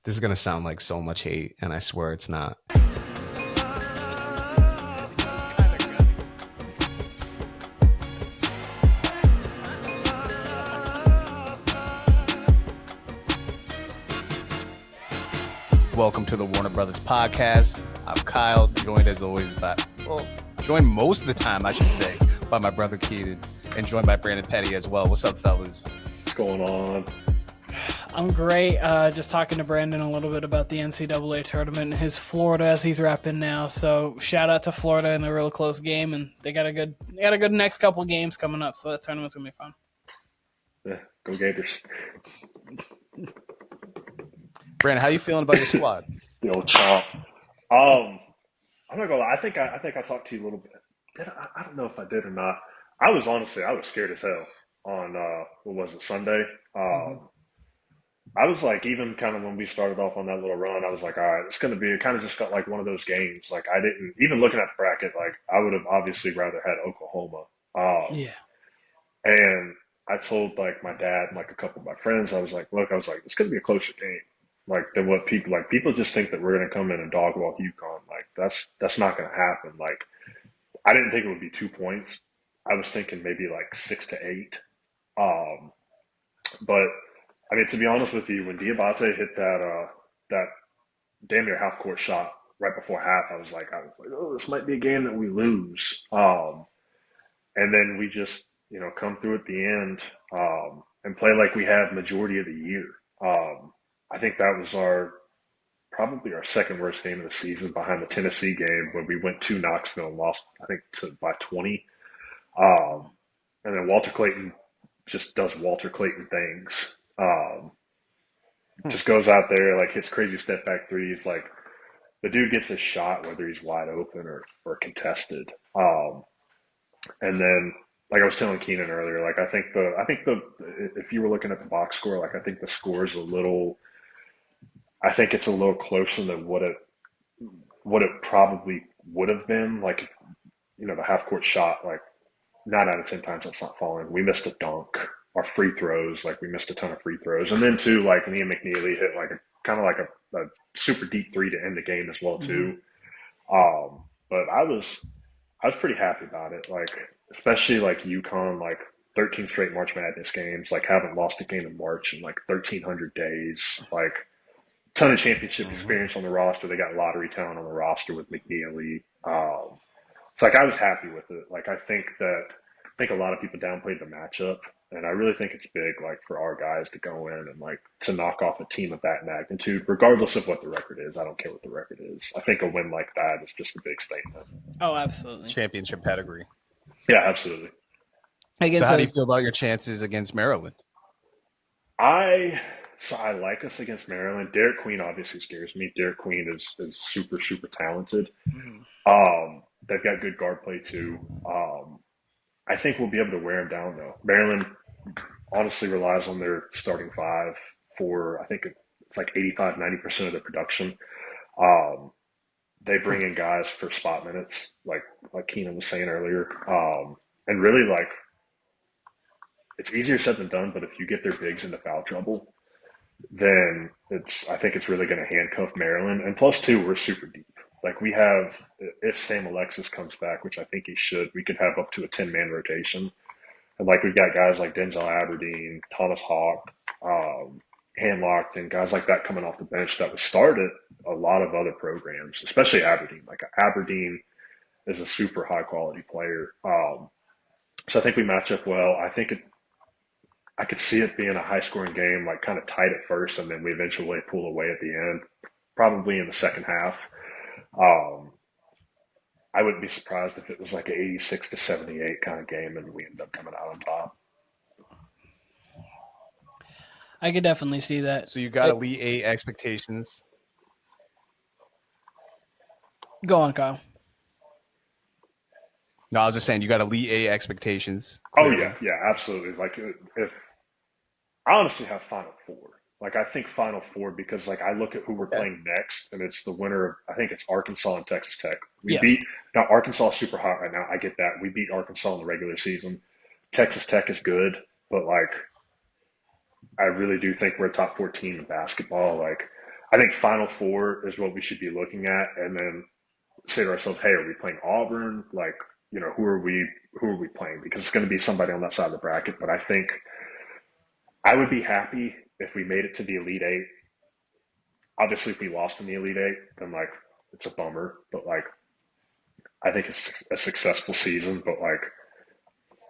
This is going to sound like so much hate, and I swear it's not. Welcome to the Warner Brothers Podcast. I'm Kyle, joined as always joined most of the time, I should say, by my brother Keenan, and joined by Brandon Petty as well. What's up, fellas? What's going on? I'm great. Just talking to Branndon a little bit about the NCAA tournament and his Florida as he's wrapping now. So shout out to Florida in a real close game, and they got a good next couple games coming up. So that tournament's gonna be fun. Yeah, go Gators. Brandon, how you feeling about your squad? The old chomp. I'm not gonna lie. I think I talked to you a little bit. I don't know if I did or not. I was scared as hell on what was it, Sunday? I was like, even kind of when we started off on that little run, I was like, all right, it's gonna be. It kind of just felt like one of those games. Like I didn't even looking at the bracket. Like I would have obviously rather had Oklahoma. Yeah. And I told like my dad and like a couple of my friends, I was like, look, it's gonna be a closer game. Like than what people just think that we're gonna come in and dog walk UConn. Like that's not gonna happen. Like I didn't think it would be 2 points. I was thinking maybe like 6 to 8. But I mean, to be honest with you, when Diabate hit that damn near half court shot right before half, I was like, oh, this might be a game that we lose. And then we just come through at the end and play like we have majority of the year. I think that was probably our second worst game of the season behind the Tennessee game when we went to Knoxville and lost, I think, by 20. And then Walter Clayton just does Walter Clayton things. Just goes out there, like hits crazy step back threes. Like the dude gets a shot whether he's wide open or contested. And then, like I was telling Keenan earlier, like I think if you were looking at the box score, like I think the score is I think it's a little closer than what it probably would have been. Like, the half court shot, like 9 out of 10 times that's not falling. We missed a dunk. Our free throws, like we missed a ton of free throws. And then too, like Liam McNeely hit like a super deep three to end the game as well too. But I was pretty happy about it. Like, especially like UConn, like 13 straight March Madness games, like haven't lost a game in March in like 1,300 days. Like, ton of championship experience on the roster. They got lottery talent on the roster with McNeely. So like I was happy with it. Like I think a lot of people downplayed the matchup, and I really think it's big like for our guys to go in and like to knock off a team of that magnitude, regardless of what the record is. I don't care what the record is. I think a win like that is just a big statement. Oh, absolutely. Championship pedigree. Yeah, absolutely. So how do you feel about your chances against Maryland? So I like us against Maryland. Derek Queen obviously scares me. Derek Queen is super, super talented. They've got good guard play too. I think we'll be able to wear them down though. Maryland honestly relies on their starting five for, I think it's like 85, 90% of the production. They bring in guys for spot minutes, like Keenan was saying earlier. And really like, it's easier said than done, but if you get their bigs into foul trouble, then I think it's really going to handcuff Maryland. And plus two, we're super deep. Like we have, if Sam Alexis comes back, which I think he should, we could have up to a 10-man rotation. And like we've got guys like Denzel Aberdeen, Thomas Hawk, Handlocked, and guys like that coming off the bench that would start at a lot of other programs, especially Aberdeen. Like Aberdeen is a super high quality player. So I think we match up well. I could see it being a high-scoring game, like kind of tight at first, and then we eventually pull away at the end, probably in the second half. I wouldn't be surprised if it was like an 86 to 78 kind of game, and we end up coming out on top. I could definitely see that. So you got Elite Eight expectations. Go on, Kyle. No, I was just saying you got Elite Eight expectations. Clearly. Oh yeah, absolutely. Like if I honestly have Final Four. Like I think Final Four because like I look at who we're playing next, and it's the winner of, I think it's Arkansas and Texas Tech. Now Arkansas is super hot right now. I get that. We beat Arkansas in the regular season. Texas Tech is good, but like I really do think we're a top 14 in basketball. Like I think Final Four is what we should be looking at, and then say to ourselves, hey, are we playing Auburn? Like, who are we playing? Because it's going to be somebody on that side of the bracket. But I think I would be happy if we made it to the Elite Eight. Obviously, if we lost in the Elite Eight, then like it's a bummer. But like, I think it's a successful season. But like,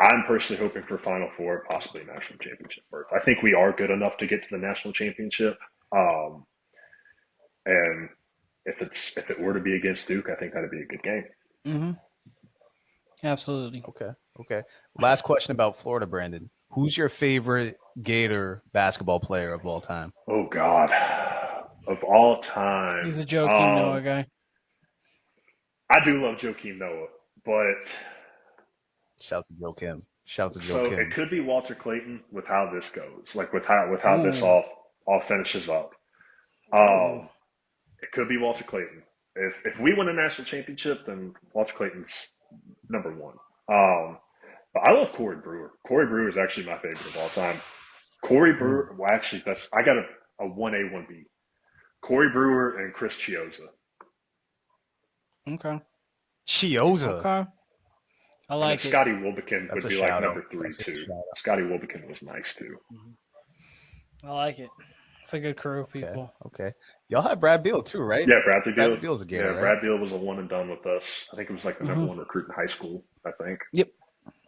I'm personally hoping for Final Four, possibly a national championship berth. I think we are good enough to get to the national championship. And if it were to be against Duke, I think that'd be a good game. Mm-hmm. Absolutely. Okay. Last question about Florida, Branndon. Who's your favorite Gator basketball player of all time? Oh God, of all time. He's a Joakim Noah guy. I do love Joakim Noah, but shout to Joakim. So it could be Walter Clayton with how this goes, like with how this all finishes up. It could be Walter Clayton. If we win a national championship, then Walter Clayton's number one. But I love Corey Brewer. Corey Brewer is actually my favorite of all time. Corey Brewer, well, actually, I got a 1A, 1B. Corey Brewer and Chris Chiozza. Okay. Chiozza. Okay. I like it. Scotty Wilbekin would be like number 3 too. Scotty Wilbekin was nice too. I like it. It's a good crew of people. Okay. Y'all had Brad Beal too, right? Yeah, Bradley Beal. Brad Beal's a Gator, right? Brad Beal was a one and done with us. I think it was like the number one recruit in high school, I think. Yep.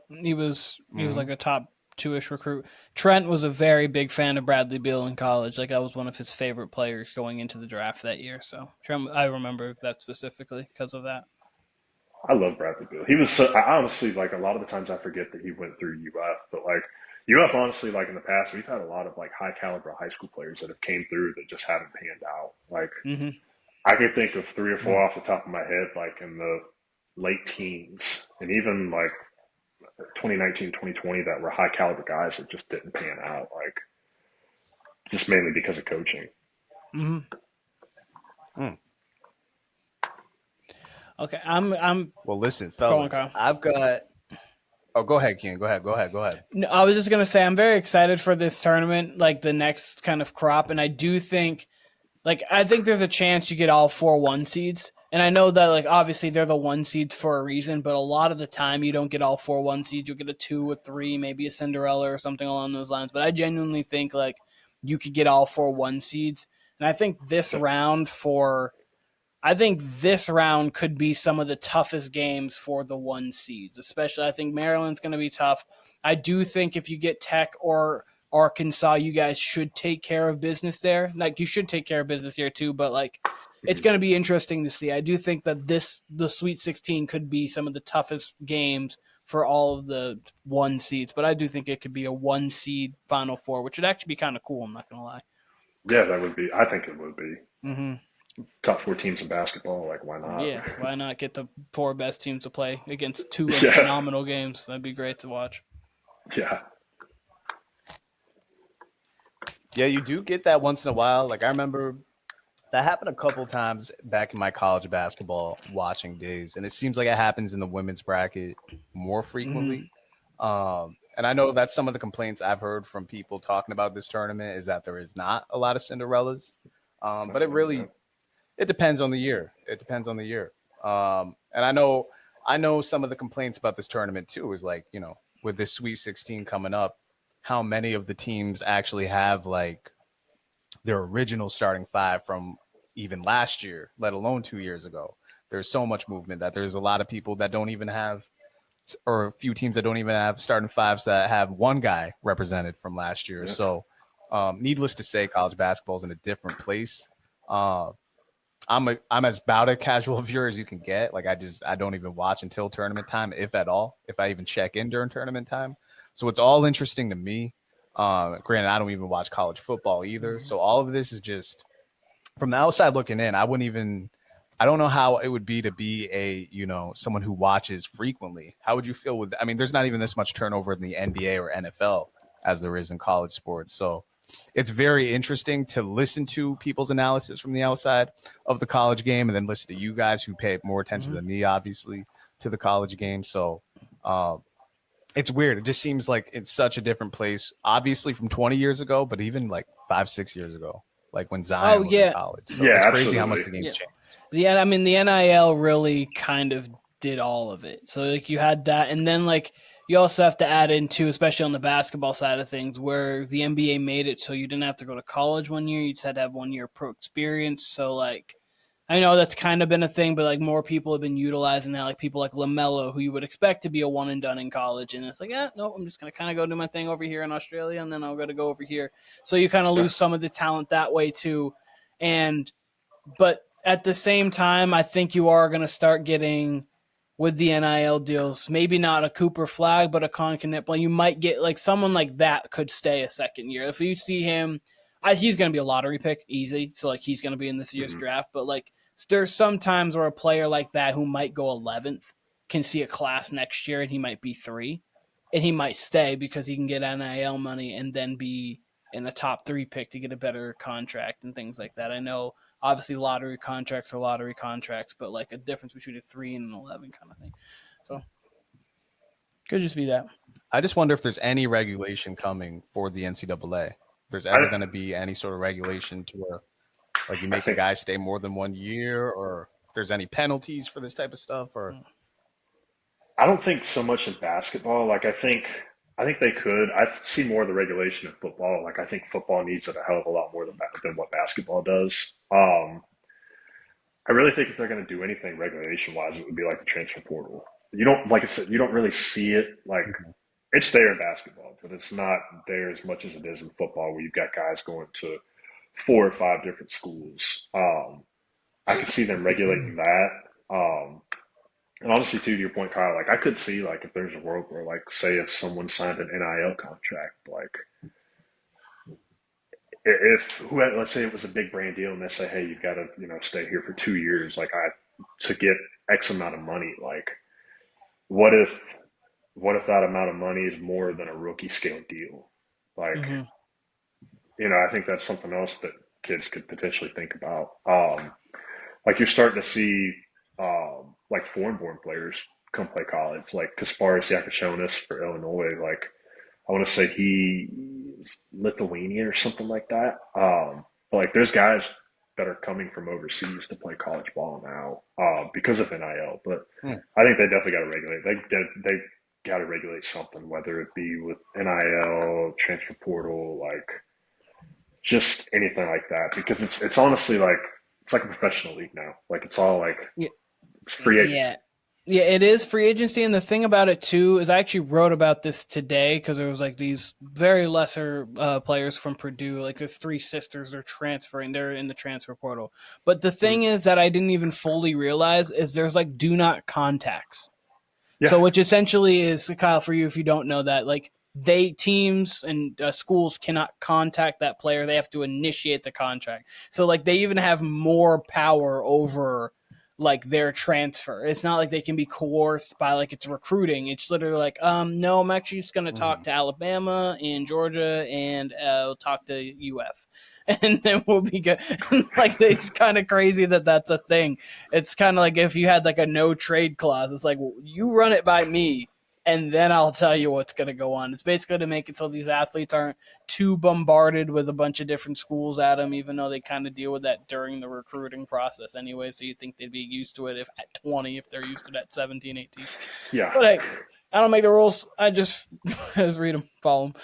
He was like a top 2-ish recruit. Trent was a very big fan of Bradley Beal in college. Like I was one of his favorite players going into the draft that year. So Trent, I remember that specifically because of that. I love Bradley Beal. He was I honestly, like, a lot of the times I forget that he went through UF, but like UF, honestly, like in the past, we've had a lot of like high caliber high school players that have came through that just haven't panned out. Like I can think of 3 or 4 off the top of my head, like in the late teens and even like 2019, 2020 that were high caliber guys that just didn't pan out. Like just mainly because of coaching. Okay, I'm. Well, listen, fellas, I've got. Oh, go ahead, Ken. Go ahead. No, I was just gonna say I'm very excited for this tournament, like the next kind of crop, and I do think, I think there's a chance you get all 4 1 seeds, and I know that like obviously they're the 1 seeds for a reason, but a lot of the time you don't get all 4 1 seeds. You'll get a 2, a 3, maybe a Cinderella or something along those lines. But I genuinely think like you could get all 4 1 seeds, and I think this round could be some of the toughest games for the 1 seeds, especially I think Maryland's going to be tough. I do think if you get Tech or Arkansas, you guys should take care of business there. Like you should take care of business here too, but like it's going to be interesting to see. I do think that the Sweet 16 could be some of the toughest games for all of the 1 seeds, but I do think it could be a 1 seed Final Four, which would actually be kind of cool. I'm not going to lie. Yeah, that would be. I think it would be. Top 4 teams in basketball, like why not? Yeah, why not get the 4 best teams to play against 2 phenomenal games? That'd be great to watch. Yeah. Yeah, you do get that once in a while. Like I remember that happened a couple times back in my college basketball watching days, and it seems like it happens in the women's bracket more frequently. And I know that's some of the complaints I've heard from people talking about this tournament is that there is not a lot of Cinderellas. But it depends on the year. And I know some of the complaints about this tournament too is like, with this Sweet 16 coming up, how many of the teams actually have like their original starting 5 from even last year, let alone 2 years ago. There's so much movement that there's a lot of people that don't even have, or a few teams that don't even have starting 5s that have one guy represented from last year. Yeah. So needless to say, college basketball is in a different place. I'm as about a casual viewer as you can get. Like I don't even watch until tournament time, if at all, if I even check in during tournament time. So it's all interesting to me. Granted, I don't even watch college football either. So all of this is just from the outside looking in. I don't know how it would be to be someone who watches frequently. How would you feel with, there's not even this much turnover in the NBA or NFL as there is in college sports. So it's very interesting to listen to people's analysis from the outside of the college game and then listen to you guys who pay more attention than me, obviously, to the college game. So it's weird. It just seems like it's such a different place, obviously from 20 years ago, but even like 5-6 years ago. like when Zion was in college. So yeah, it's crazy absolutely. how much the game's changed. The NIL really kind of did all of it. So like you had that, and then like you also have to add in too, especially on the basketball side of things, where the NBA made it so you didn't have to go to college 1 year; you just had to have 1 year pro experience. So like, I know that's kind of been a thing, but like more people have been utilizing that. Like people like LaMelo, who you would expect to be a one and done in college, and it's like, no, I'm just gonna kind of go do my thing over here in Australia, and then I'm gonna go over here. So you kind of lose some of the talent that way too, but at the same time, I think you are going to start getting with the NIL deals, maybe not a Cooper Flag, but a Con Knipple. You might get like someone like that could stay a second year. If you see him, he's going to be a lottery pick, easy. So like he's going to be in this year's draft. But like there's some times where a player like that who might go 11th can see a class next year and he might be 3, and he might stay because he can get NIL money and then be in a top 3 pick to get a better contract and things like that. I know. Obviously, lottery contracts are lottery contracts, but like a difference between a 3 and an 11 kind of thing. So, could just be that. I just wonder if there's any regulation coming for the NCAA. If there's ever going to be any sort of regulation to where, like, you make a guy stay more than 1 year, or if there's any penalties for this type of stuff, or. I don't think so much in basketball. Like, I think they could. I see more of the regulation in football. Like, I think football needs it a hell of a lot more than what basketball does. I really think if they're going to do anything regulation-wise, it would be like the transfer portal. You don't, like I said, you don't really see it. Like, it's there in basketball, but it's not there as much as it is in football, where you've got guys going to 4 or 5 different schools. I could see them regulating that. And honestly, too, to your point, Kyle, like I could see like if there's a world where, like, say if someone signed an NIL contract, like let's say it was a big brand deal and they say, hey, you've got to, stay here for 2 years, like to get X amount of money, like what if that amount of money is more than a rookie scale deal? Like, I think that's something else that kids could potentially think about. Like you're starting to see, like foreign-born players come play college, like Kasparis Yakashonis for Illinois. Like I want to say he's Lithuanian or something like that. But like there's guys that are coming from overseas to play college ball now because of NIL. But I think they definitely got to regulate. They got to regulate something, whether it be with NIL, transfer portal, like just anything like that. Because it's honestly like it's like a professional league now. Like it's all like. Yeah. It's free agency. Yeah, it is free agency, and the thing about it too is I actually wrote about this today because there was like these very lesser players from Purdue, like there's 3 sisters they're transferring, they're in the transfer portal. But the thing is that I didn't even fully realize is there's like do not contacts. Yeah. So which essentially is, Kyle, for you if you don't know that, like teams and schools cannot contact that player, they have to initiate the contract. So like they even have more power over like their transfer. It's not like they can be coerced by like it's recruiting. It's literally like, no, I'm actually just going to talk to Alabama and Georgia and we'll talk to UF and then we'll be good. Like it's kind of crazy that that's a thing. It's kind of like if you had like a no trade clause, it's like, well, you run it by me and then I'll tell you what's going to go on. It's basically to make it so these athletes aren't too bombarded with a bunch of different schools at them, even though they kind of deal with that during the recruiting process anyway. So you think they'd be used to it if at 20, if they're used to it at 17, 18. Yeah. But hey, I don't make the rules. I just read them, follow them.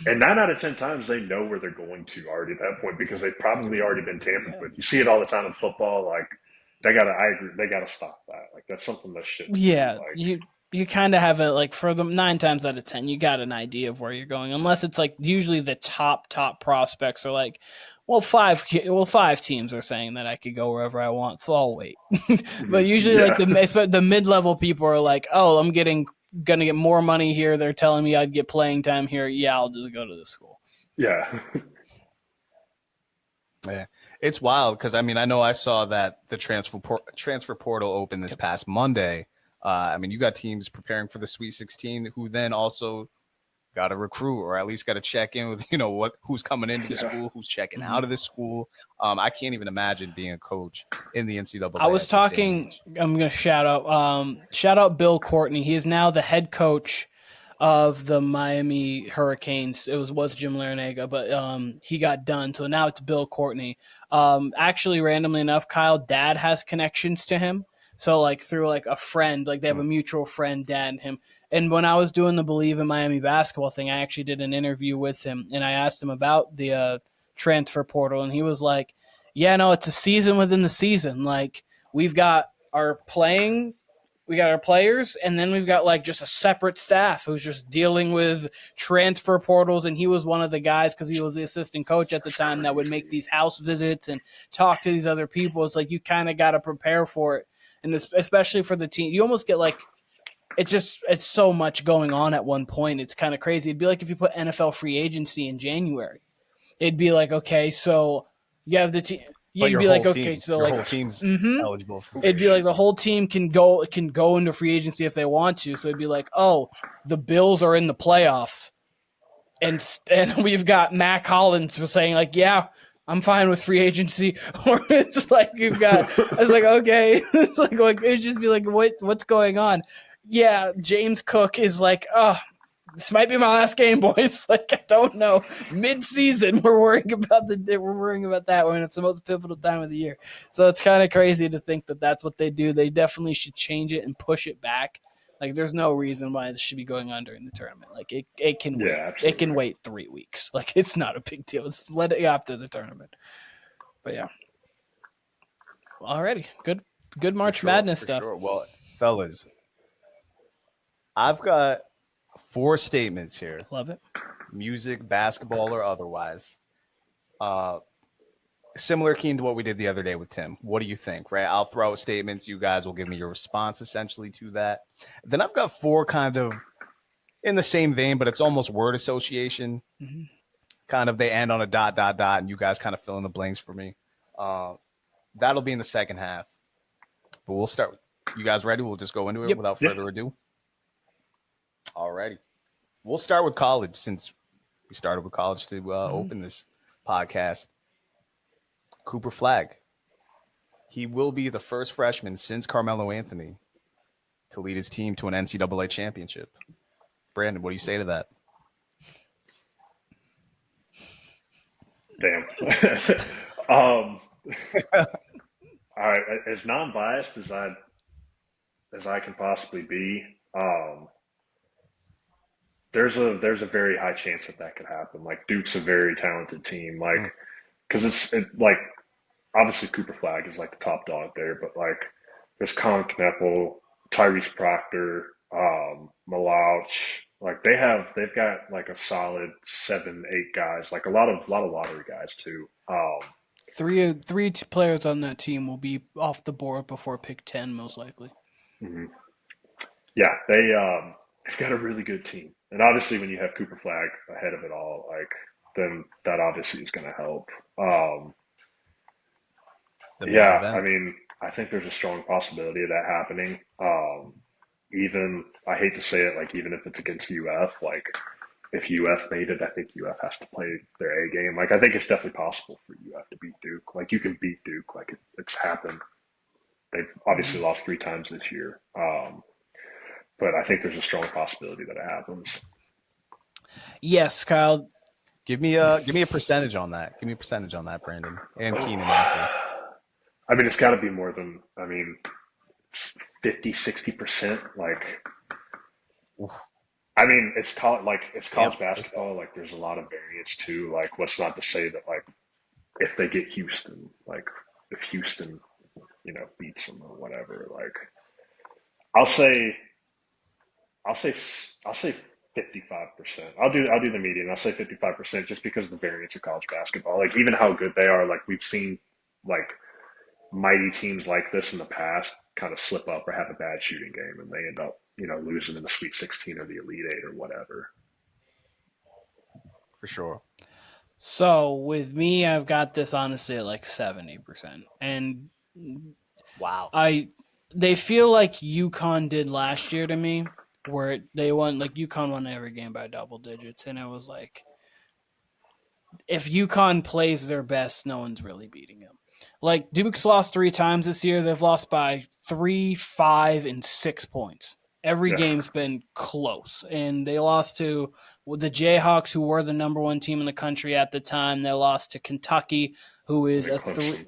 And 9 out of 10 times they know where they're going to already at that point because they've probably already been tampered with. You see it all the time in football. Like I agree. They got to stop that. Like that's something that should. Yeah. You kind of have it like for the 9 times out of 10, you got an idea of where you're going, unless it's like usually the top prospects are like, well, 5 teams are saying that I could go wherever I want, so I'll wait. But usually like the mid-level people are like, oh, I'm gonna get more money here. They're telling me I'd get playing time here. Yeah, I'll just go to the school. Yeah. Yeah. It's wild because I mean I know I saw that the transfer portal opened this past Monday. I mean, you got teams preparing for the Sweet 16 who then also got to recruit or at least got to check in with, who's coming into the school, who's checking out of the school. I can't even imagine being a coach in the NCAA. I was talking, I'm going to shout out Bill Courtney. He is now the head coach of the Miami Hurricanes. It was Jim Larinaga, but he got done. So now it's Bill Courtney. Actually, randomly enough, Kyle, dad has connections to him. So like through like a friend, like they have a mutual friend, dad and him. And when I was doing the Believe in Miami basketball thing, I actually did an interview with him, and I asked him about the transfer portal, and he was like, "Yeah, no, it's a season within the season. Like we've got our playing." We got our players, and then we've got like just a separate staff who's just dealing with transfer portals. And he was one of the guys, because he was the assistant coach at the time, that would make these house visits and talk to these other people. It's like you kind of got to prepare for it, and especially for the team, you almost get like it's so much going on at one point. It's kind of crazy. It'd be like if you put NFL free agency in January. It'd be like, okay, so you have the team. You'd be like, okay, so your like whole team's eligible for. It'd be like the whole team can go into free agency if they want to. So it'd be like, oh, the Bills are in the playoffs, and we've got Mac Hollins saying like, yeah, I'm fine with free agency. Or it's like you've got, I was like, okay, it's like it'd just be like, what's going on? Yeah, James Cook is like, oh, this might be my last game, boys. Like, I don't know. Mid-season, we're worrying about that when it's the most pivotal time of the year. So it's kind of crazy to think that that's what they do. They definitely should change it and push it back. Like, there's no reason why this should be going on during the tournament. Like, it can wait. absolutely. It can wait 3 weeks. Like, it's not a big deal. Just let it after the tournament. But yeah. Alrighty, good March Madness stuff. Sure. Well, fellas, I've got 4 statements here. Love it. Music, basketball, or otherwise. Similar, Keen, to what we did the other day with Tim. What do you think, right? I'll throw out statements. You guys will give me your response, essentially, to that. Then I've got 4 kind of in the same vein, but it's almost word association. Mm-hmm. Kind of they end on a ... and you guys kind of fill in the blanks for me. That'll be in the second half. But we'll start. You guys ready? We'll just go into it without further ado. Alrighty. We'll start with college, since we started with college to open this podcast. Cooper Flagg. He will be the first freshman since Carmelo Anthony to lead his team to an NCAA championship. Brandon, what do you say to that? Damn. All right. As non-biased as I can possibly be, there's a very high chance that could happen. Like, Duke's a very talented team. Like, because like, obviously Cooper Flagg is like the top dog there, but like there's Colin Kneppel, Tyrese Proctor, Malouch. Like they've got like a solid 7, 8 guys. Like a lot of lottery guys too. Three players on that team will be off the board before pick 10, most likely. Mm-hmm. Yeah, they've got a really good team. And obviously, when you have Cooper Flagg ahead of it all, like, then that obviously is going to help. I mean, I think there's a strong possibility of that happening. Even, I hate to say it, like, even if it's against UF, like, if UF made it, I think UF has to play their A game. Like, I think it's definitely possible for UF to beat Duke. Like, you can beat Duke. Like, it's happened. They've obviously lost 3 times this year. But I think there's a strong possibility that it happens. Yes, Kyle. Give me a percentage on that. Give me a percentage on that, Brandon, and Keenan after. I mean, it's got to be more than 50, 60%. Like, I mean, it's college basketball. Like, there's a lot of variance too. Like, what's not to say that, like, if they get Houston, like, if Houston, beats them or whatever, like, I'll say 55%. I'll do the median. I'll say 55% just because of the variance of college basketball. Like, even how good they are, like, we've seen like mighty teams like this in the past kind of slip up or have a bad shooting game, and they end up, losing in the Sweet 16 or the Elite 8 or whatever. For sure. So with me, I've got this honestly at like 70%, and wow, they feel like UConn did last year to me, where they won, like UConn won every game by double digits, and it was like, if UConn plays their best, no one's really beating them. Like, Duke's lost 3 times this year. They've lost by 3, 5, and 6 points. Every Yeah. game's been close, and they lost to the Jayhawks, who were the number one team in the country at the time. They lost to Kentucky, who is And a Clemson.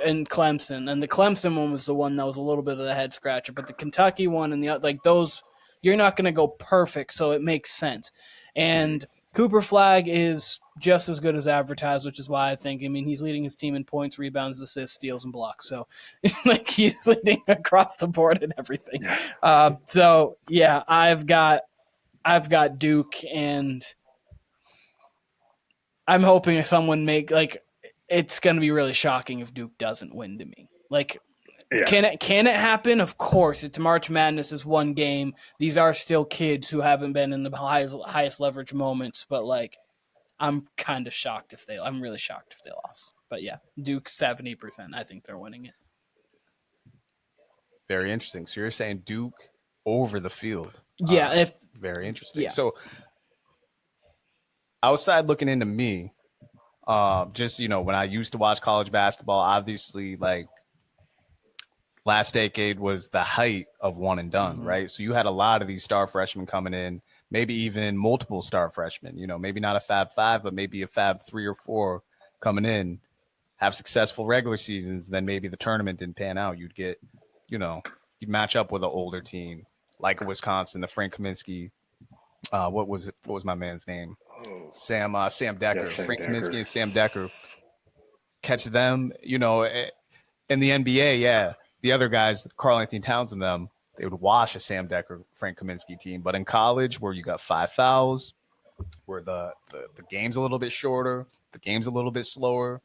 and Clemson, and the Clemson one was the one that was a little bit of the head scratcher, but the Kentucky one and the like those, you're not going to go perfect, so it makes sense. And Cooper Flag is just as good as advertised, which is why I think, he's leading his team in points, rebounds, assists, steals, and blocks. So, like, he's leading across the board and everything. Yeah. So yeah, I've got Duke, and I'm hoping someone it's going to be really shocking if Duke doesn't win to me. Like, Yeah. can it happen? Of course. It's March Madness is one game. These are still kids who haven't been in the highest leverage moments, but like, I'm kind of shocked I'm really shocked if they lost. But yeah, Duke 70%. I think they're winning it. Very interesting. So you're saying Duke over the field? Yeah, very interesting. Yeah. So outside looking into me, just when I used to watch college basketball, obviously like last decade was the height of one and done, right? So you had a lot of these star freshmen coming in, maybe even multiple star freshmen, maybe not a Fab Five, but maybe a Fab 3 or 4 coming in, have successful regular seasons. Then maybe the tournament didn't pan out. You'd get, you'd match up with an older team like Wisconsin, the Frank Kaminsky. What was my man's name? Sam Decker, Sam Frank Decker. Kaminsky and Sam Decker. Catch them, in the NBA, yeah. The other guys, Karl Anthony Towns and them, they would wash a Sam Decker, Frank Kaminsky team. But in college, where you got 5 fouls, where the game's a little bit shorter, the game's a little bit slower,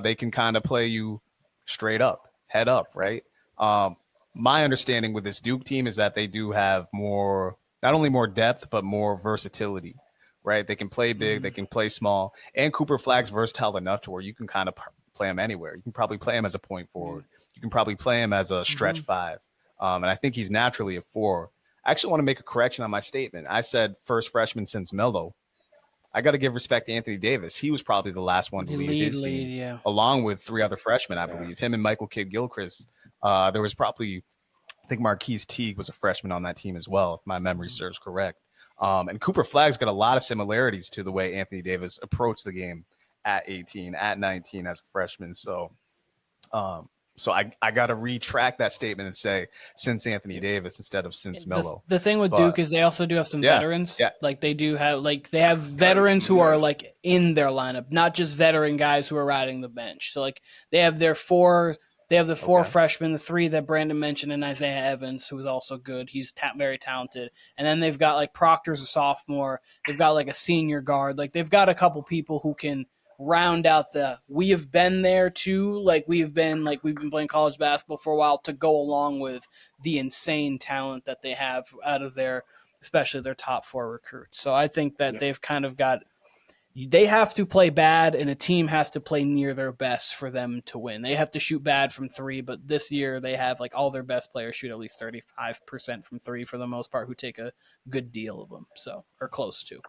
they can kind of play you straight up, head up, right? My understanding with this Duke team is that they do have more, not only more depth, but more versatility, right? They can play big, they can play small, and Cooper Flag's versatile enough to where you can kind of play him anywhere. You can probably play him as a point forward. You can probably play him as a stretch 5. And I think he's naturally a 4. I actually want to make a correction on my statement. I said first freshman since Melo. I got to give respect to Anthony Davis. He was probably the last one to leave his team, along with 3 other freshmen, I believe. Him and Michael Kidd-Gilchrist. There was probably, I think Marquise Teague was a freshman on that team as well, if my memory serves correct. And Cooper Flag's got a lot of similarities to the way Anthony Davis approached the game at 18, at 19 as a freshman. So I got to retract that statement and say since Anthony Davis instead of since Melo. The thing with Duke is they also do have some veterans. Yeah. Like they have veterans who are like in their lineup, not just veteran guys who are riding the bench. So like they have the 4 freshmen, the 3 that Brandon mentioned, and Isaiah Evans, who is also good. He's very talented. And then they've got like Proctor's a sophomore. They've got like a senior guard. Like they've got a couple people who can round out we have been there too. Like we've been playing college basketball for a while to go along with the insane talent that they have out of especially their top 4 recruits. So I think that they've kind of they have to play bad, and a team has to play near their best for them to win. They have to shoot bad from 3, but this year they have like all their best players shoot at least 35% from 3 for the most part, who take a good deal of them, or close to.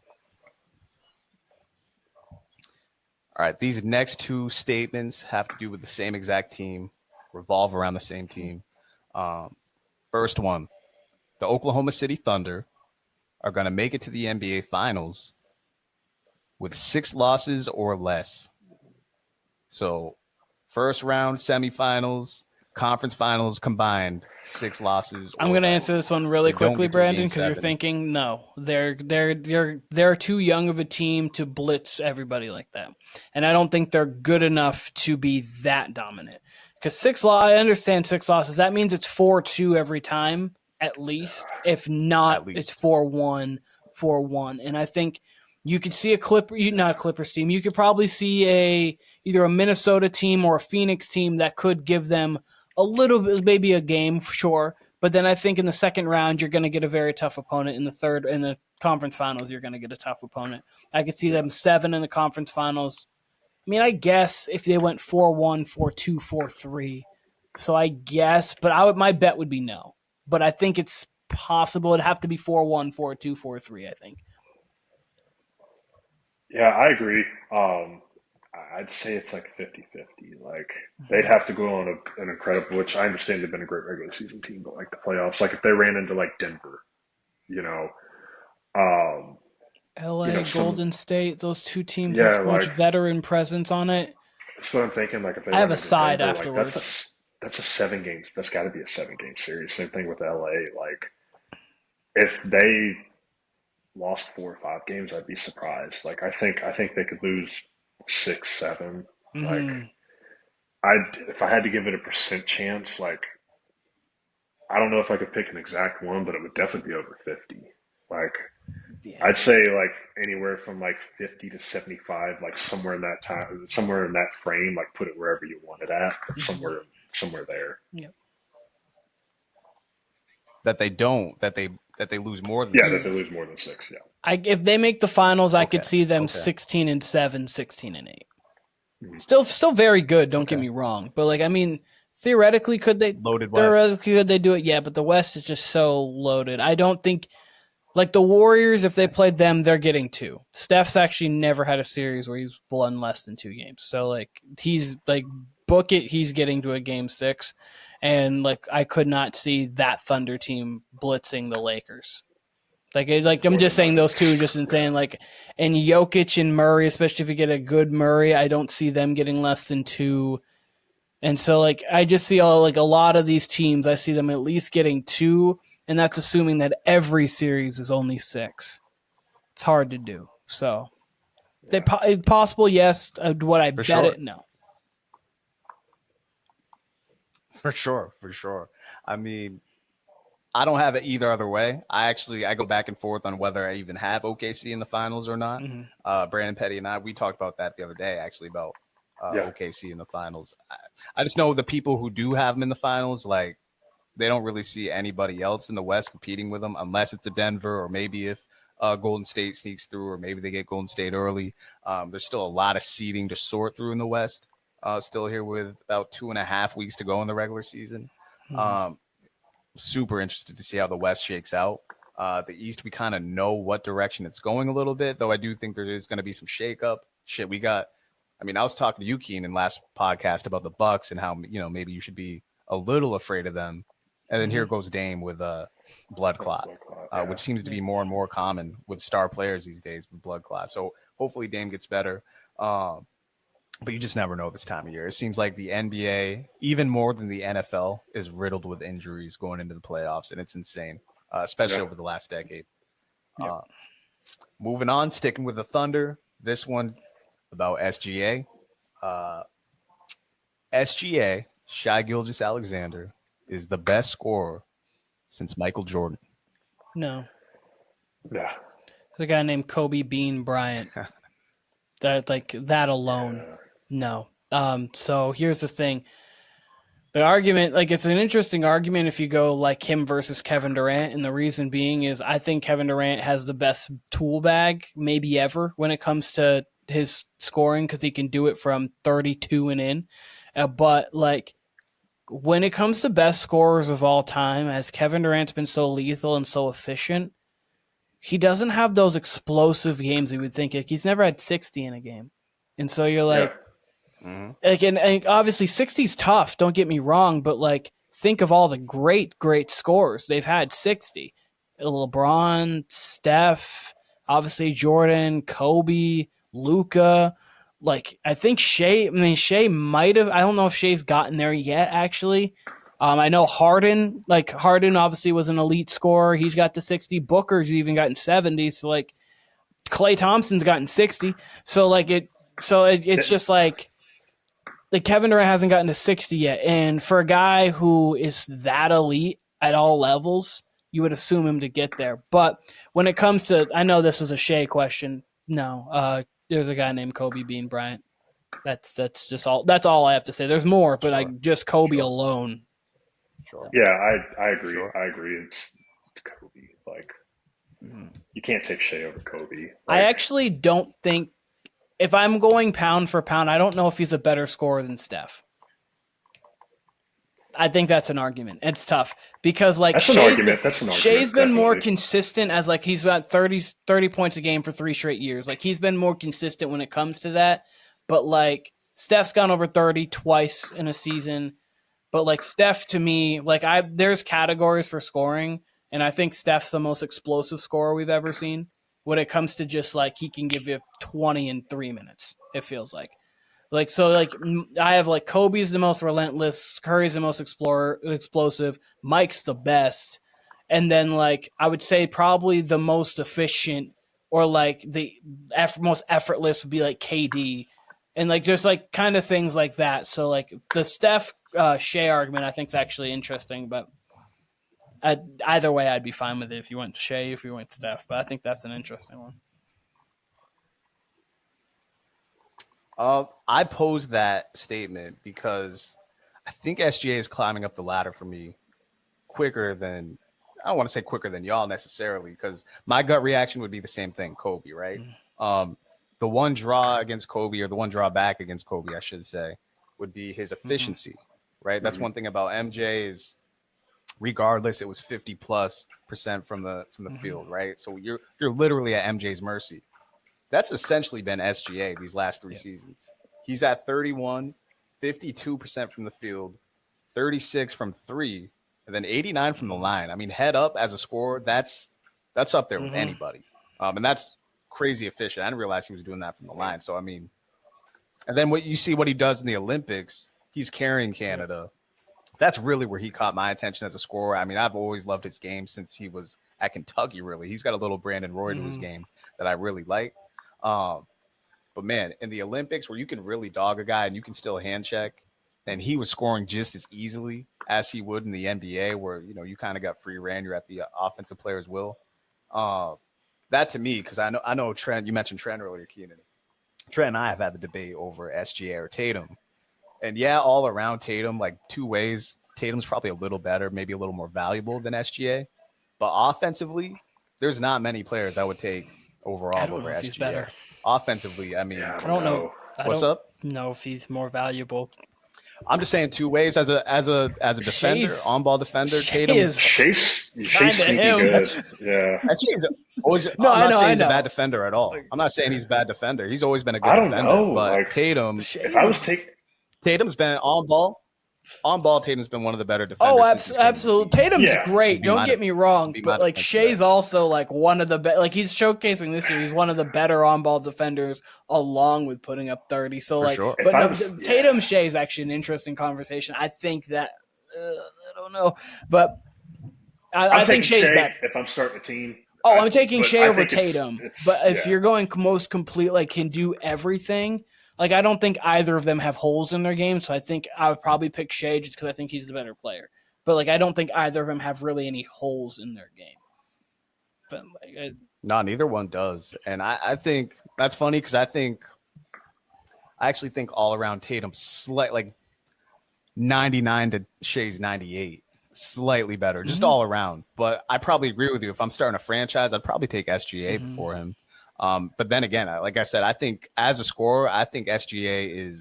All right, these next 2 statements have to do with the same exact team, revolve around the same team. First one, the Oklahoma City Thunder are going to make it to the NBA Finals with 6 losses or less. So first round, semifinals, conference finals combined, 6 losses. I'm going to answer this one really quickly, Brandon, because you're thinking, no, they're too young of a team to blitz everybody like that. And I don't think they're good enough to be that dominant. Because I understand 6 losses. That means it's 4-2 every time, at least. If not, it's 4-1, 4-1. And I think you could see not a Clippers team. You could probably see either a Minnesota team or a Phoenix team that could give them a little bit, maybe a game, sure. But then I think in the second round, you're going to get a very tough opponent. In the conference finals, you're going to get a tough opponent. I could see them 7 in the conference finals. I mean, I guess if they went 4-1, 4-2, 4-3. So I guess, but my bet would be no. But I think it's possible. It'd have to be 4-1, 4-2, 4-3, I think. Yeah, I agree. I'd say it's like 50-50. Like they'd have to go on an incredible, which I understand they've been a great regular season team, but like the playoffs, like if they ran into like Denver, you know, um, LA, some Golden State, those two teams have yeah, so much like veteran presence on it. that's what I'm thinking. Like if they I have run a into side Denver, like afterwards. that's a 7 games. That's got to be a 7 game series. Same thing with LA. Like if they lost 4 or 5 games, I'd be surprised. Like I think they could lose 6, 7. Like Hmm. if I had to give it a percent chance, like I don't know if I could pick an exact one, but it would definitely be over 50. Like Yeah. I'd say like anywhere from like 50 to 75, like somewhere in that time, somewhere in that frame, like put it wherever you want it at, but Hmm. somewhere there. Yep. That they don't, that they lose more than Yeah, that they six. lose more than 6. Yeah. If they make the finals, I could Okay. see them Okay. 16-7, 16-8. Mhm. Still very good. Don't get Okay. me wrong, but like I mean, theoretically, could they? Loaded West. Theoretically, could they do it? Yeah, but the West is just so loaded. I don't think like the Warriors. If they played them, they're getting 2. Steph's actually never had a series where he's won less than 2 games. So like he's like book it. He's getting to a game 6, and like I could not see that Thunder team blitzing the Lakers. Like I'm Or the just saying those two are Nuggets. just Yeah. insane. Like and Jokic and Murray, especially if you get a good Murray, I don't see them getting less than 2. And so like I just see like a lot of these teams, I see them at least getting 2, and that's assuming that every series is only 6. It's hard to do. So they Yeah. possible, yes. Would I For bet sure. it? No. For sure. For sure. I mean, I don't have it either other way. I go back and forth on whether I even have OKC in the finals or not. Hmm. Brandon Petty and we talked about that the other day, actually, about Yeah. OKC in the finals. I just know the people who do have them in the finals, like they don't really see anybody else in the West competing with them unless it's a Denver or maybe if Golden State sneaks through or maybe they get Golden State early. There's still a lot of seeding to sort through in the West. Still here with about 2.5 weeks to go in the regular season. Hmm. Um, Super interested to see how the West shakes out. The East, we kind of know what direction it's going a little bit, though I do think there is going to be some shakeup. Shit, we got. I mean, I was talking to you, Keenan, last podcast about the Bucks and how maybe you should be a little afraid of them. And then here goes Dame with a blood clot, Blood clot, yeah. which seems to be more and more common with star players these days with blood clot. So hopefully Dame gets better. But you just never know this time of year. It seems like the NBA, even more than the NFL, is riddled with injuries going into the playoffs, and it's insane, especially Yeah. over the last decade. Yep. Moving on, sticking with the Thunder. This one about SGA. SGA, Shai Gilgeous-Alexander, is the best scorer since Michael Jordan. No. Yeah. There's a guy named Kobe Bean Bryant. That alone. Yeah. No. So here's the thing. The argument, like it's an interesting argument if you go like him versus Kevin Durant, and the reason being is I think Kevin Durant has the best tool bag maybe ever when it comes to his scoring because he can do it from 32 and in. But like when it comes to best scorers of all time, as Kevin Durant's been so lethal and so efficient, he doesn't have those explosive games you would think. Like, he's never had 60 in a game. And so you're like, Yeah. and obviously 60 is tough, don't get me wrong, but like think of all the great scorers they've had 60. LeBron, Steph, obviously Jordan, Kobe, Luka. Like I think Shai might have. I don't know if Shai's gotten there yet. Actually, I know Harden. Like Harden obviously was an elite scorer. He's got to 60. Booker's even gotten 70. So like Klay Thompson's gotten 60. So like it. So it's just like Kevin Durant hasn't gotten to 60 yet. And for a guy who is that elite at all levels, you would assume him to get there. But when it comes to, I know this is a Shai question. No, there's a guy named Kobe Bean Bryant. That's just all. That's all I have to say. There's more, but Sure. just Kobe Sure. alone. Sure. Yeah, I agree. Sure. I agree. It's Kobe. Like you can't take Shea over Kobe. I Like, actually don't think, if I'm going pound for pound, I don't know if he's a better scorer than Steph. I think that's an argument. It's tough because like that's an argument. That's an argument. Shai's been more definitely. consistent as like he's got 30 points a game for 3 straight years. Like he's been more consistent when it comes to that. but like Steph's gone over 30 twice in a season. But like Steph, to me, like there's categories for scoring, and I think Steph's the most explosive scorer we've ever seen. When it comes to just like he can give you 20 in 3 minutes, it feels like. I have like Kobe's the most relentless, Curry's the most explosive, Mike's the best, and then like I would say probably the most efficient or like the most effortless would be like KD, and like just like kind of things like that. So like the Steph Shai argument I think is actually interesting, but either way I'd be fine with it if you went Shai, if you went Steph. But I think that's an interesting one. I posed that statement because I think SGA is climbing up the ladder for me quicker than I don't want to say quicker than y'all necessarily, because my gut reaction would be the same thing, Kobe, right? The one draw against Kobe, or the one draw back against Kobe, I should say, would be his efficiency, right? That's one thing about MJ is, regardless, it was 50+% from the field, right? So you're literally at MJ's mercy. That's essentially been SGA these last 3 seasons. He's at 31, 52% from the field, 36 from 3, and then 89 from the line. I mean, head up as a scorer, that's up there with anybody. And that's crazy efficient. I didn't realize he was doing that from the line. So, I mean, and then what he does in the Olympics, he's carrying Canada. That's really where he caught my attention as a scorer. I mean, I've always loved his game since he was at Kentucky, really. He's got a little Brandon Roy to his game that I really like. But man, in the Olympics where you can really dog a guy and you can still hand check, and he was scoring just as easily as he would in the NBA where, you kind of got free reign. You're at the offensive player's will. That to me, because I know Trent, you mentioned Trent earlier, Keenan. Trent and I have had the debate over SGA or Tatum. And yeah, all around Tatum, like 2 ways, Tatum's probably a little better, maybe a little more valuable than SGA. But offensively, there's not many players I would take overall I don't over know if SGA. He's better. Offensively, I mean, Yeah, I don't know. What's up? No, if he's more valuable. I'm just saying 2 ways as a defender, on-ball defender. Tatum's Chase Kinda sneaky him. good. Yeah. SGA's always. No, I'm not saying I he's a know. bad defender at all. I'm not saying he's a bad defender. He's always been a good I don't defender. know. But Like, Tatum, if I was taking Tatum's been on ball. On ball, Tatum's been one of the better defenders. Oh, absolutely. Tatum's great. Don't get me wrong, but like Shai's also like one of the best. Like he's showcasing this year. He's one of the better on-ball defenders, along with putting up 30. So For like, sure. but no, Tatum Shai is actually an interesting conversation. I think that I don't know, but I think Shai's better. If I'm starting a team. Oh, I'm taking Shai over think Tatum. But if you're going most complete, like can do everything. Like, I don't think either of them have holes in their game, so I think I would probably pick Shai just because I think he's the better player. But, like, I don't think either of them have really any holes in their game. But, like, no, neither one does. And I think that's funny because I actually think all around Tatum's like 99 to Shai's 98. Slightly better, just all around. But I probably agree with you. If I'm starting a franchise, I'd probably take SGA before him. But then again, like I said, I think as a scorer, I think SGA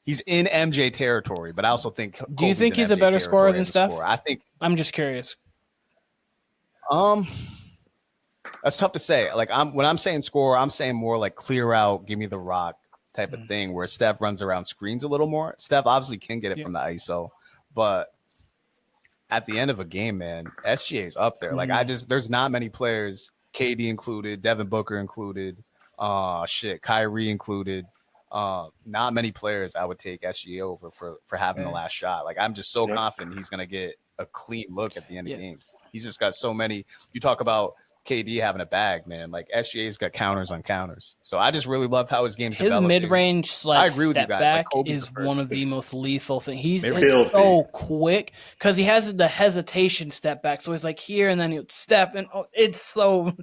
he's in MJ territory, but I also think Kobe's do you think he's a better scorer than Steph? I think I'm just curious. That's tough to say. Like when I'm saying scorer, I'm saying more like clear out, give me the rock type of thing, where Steph runs around screens a little more. Steph obviously can get it from the ISO, but at the end of a game, man, SGA is up there. Like there's not many players. KD included, Devin Booker included, Kyrie included. Not many players I would take SGA over for having the last shot. Like I'm just so confident he's gonna get a clean look at the end of games. He's just got so many. You talk about KD having a bag, man. Like SGA's got counters on counters. So I just really love how his game's developed. His mid-range step back is one of the most lethal things. He's so quick because he has the hesitation step back. So he's like here and then he'll step and it's so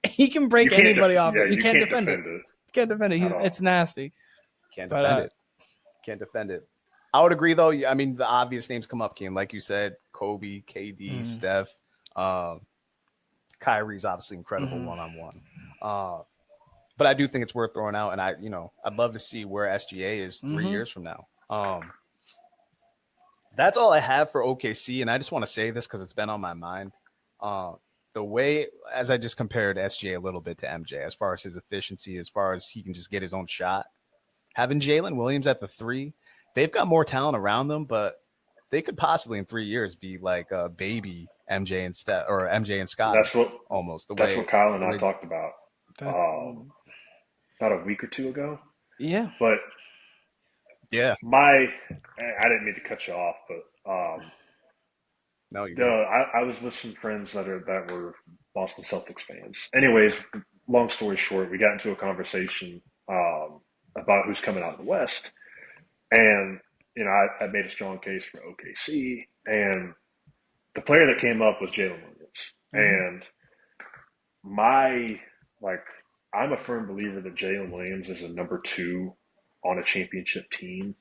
he can break anybody off. You can't defend it. You can't defend it. It's nasty. Can't defend it. Can't defend it. I would agree though. I mean, the obvious names come up, Ken. Like you said, Kobe, KD, Steph. Kyrie's obviously incredible one-on-one. But I do think it's worth throwing out. And I'd love to see where SGA is 3 years from now. That's all I have for OKC. And I just want to say this because it's been on my mind. the way, as I just compared SGA a little bit to MJ, as far as his efficiency, as far as he can just get his own shot, having Jalen Williams at the 3, they've got more talent around them, but they could possibly in 3 years be like a baby MJ and MJ and Scott. Almost that's what Kyle and I talked about That- about a week or two ago. Yeah. But yeah, I didn't mean to cut you off, but no, you I was with some friends that were Boston Celtics fans. Anyways, long story short, we got into a conversation about who's coming out of the West, and I made a strong case for OKC, and the player that came up was Jalen Williams, and I'm a firm believer that Jalen Williams is a number 2 on a championship team.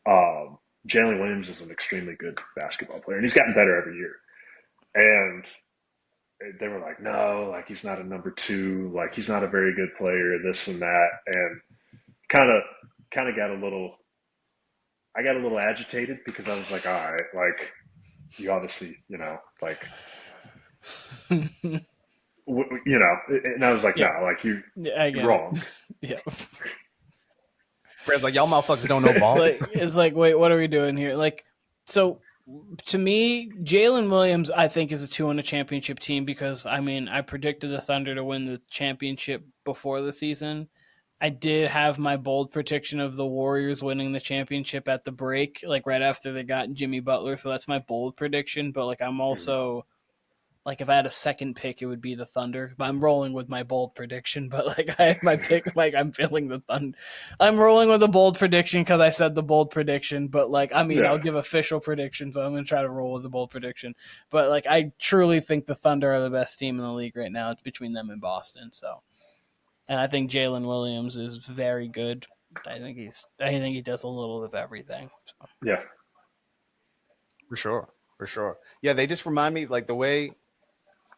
Jalen Williams is an extremely good basketball player, and he's gotten better every year. And they were like, no, like he's not a number 2, like he's not a very good player, this and that, and kind of got a little. I got a little agitated because I was like, all right, like you obviously, like, and I was like, no, like you're wrong. Yeah. Fred's like, y'all motherfuckers don't know ball. It's like, wait, what are we doing here? Like, so to me, Jalen Williams, I think, is a 2 on a championship team because, I predicted the Thunder to win the championship before the season. I did have my bold prediction of the Warriors winning the championship at the break, like right after they got Jimmy Butler. So that's my bold prediction. But I'm also if I had a second pick, it would be the Thunder. But I'm rolling with my bold prediction. But I have my pick, I'm feeling the Thunder. I'm rolling with a bold prediction because I said the bold prediction. But I'll give official predictions. But I'm going to try to roll with the bold prediction. But I truly think the Thunder are the best team in the league right now. It's between them and Boston. So. And I think Jalen Williams is very good. I think he does a little of everything. So. Yeah, for sure. Yeah, they just remind me the way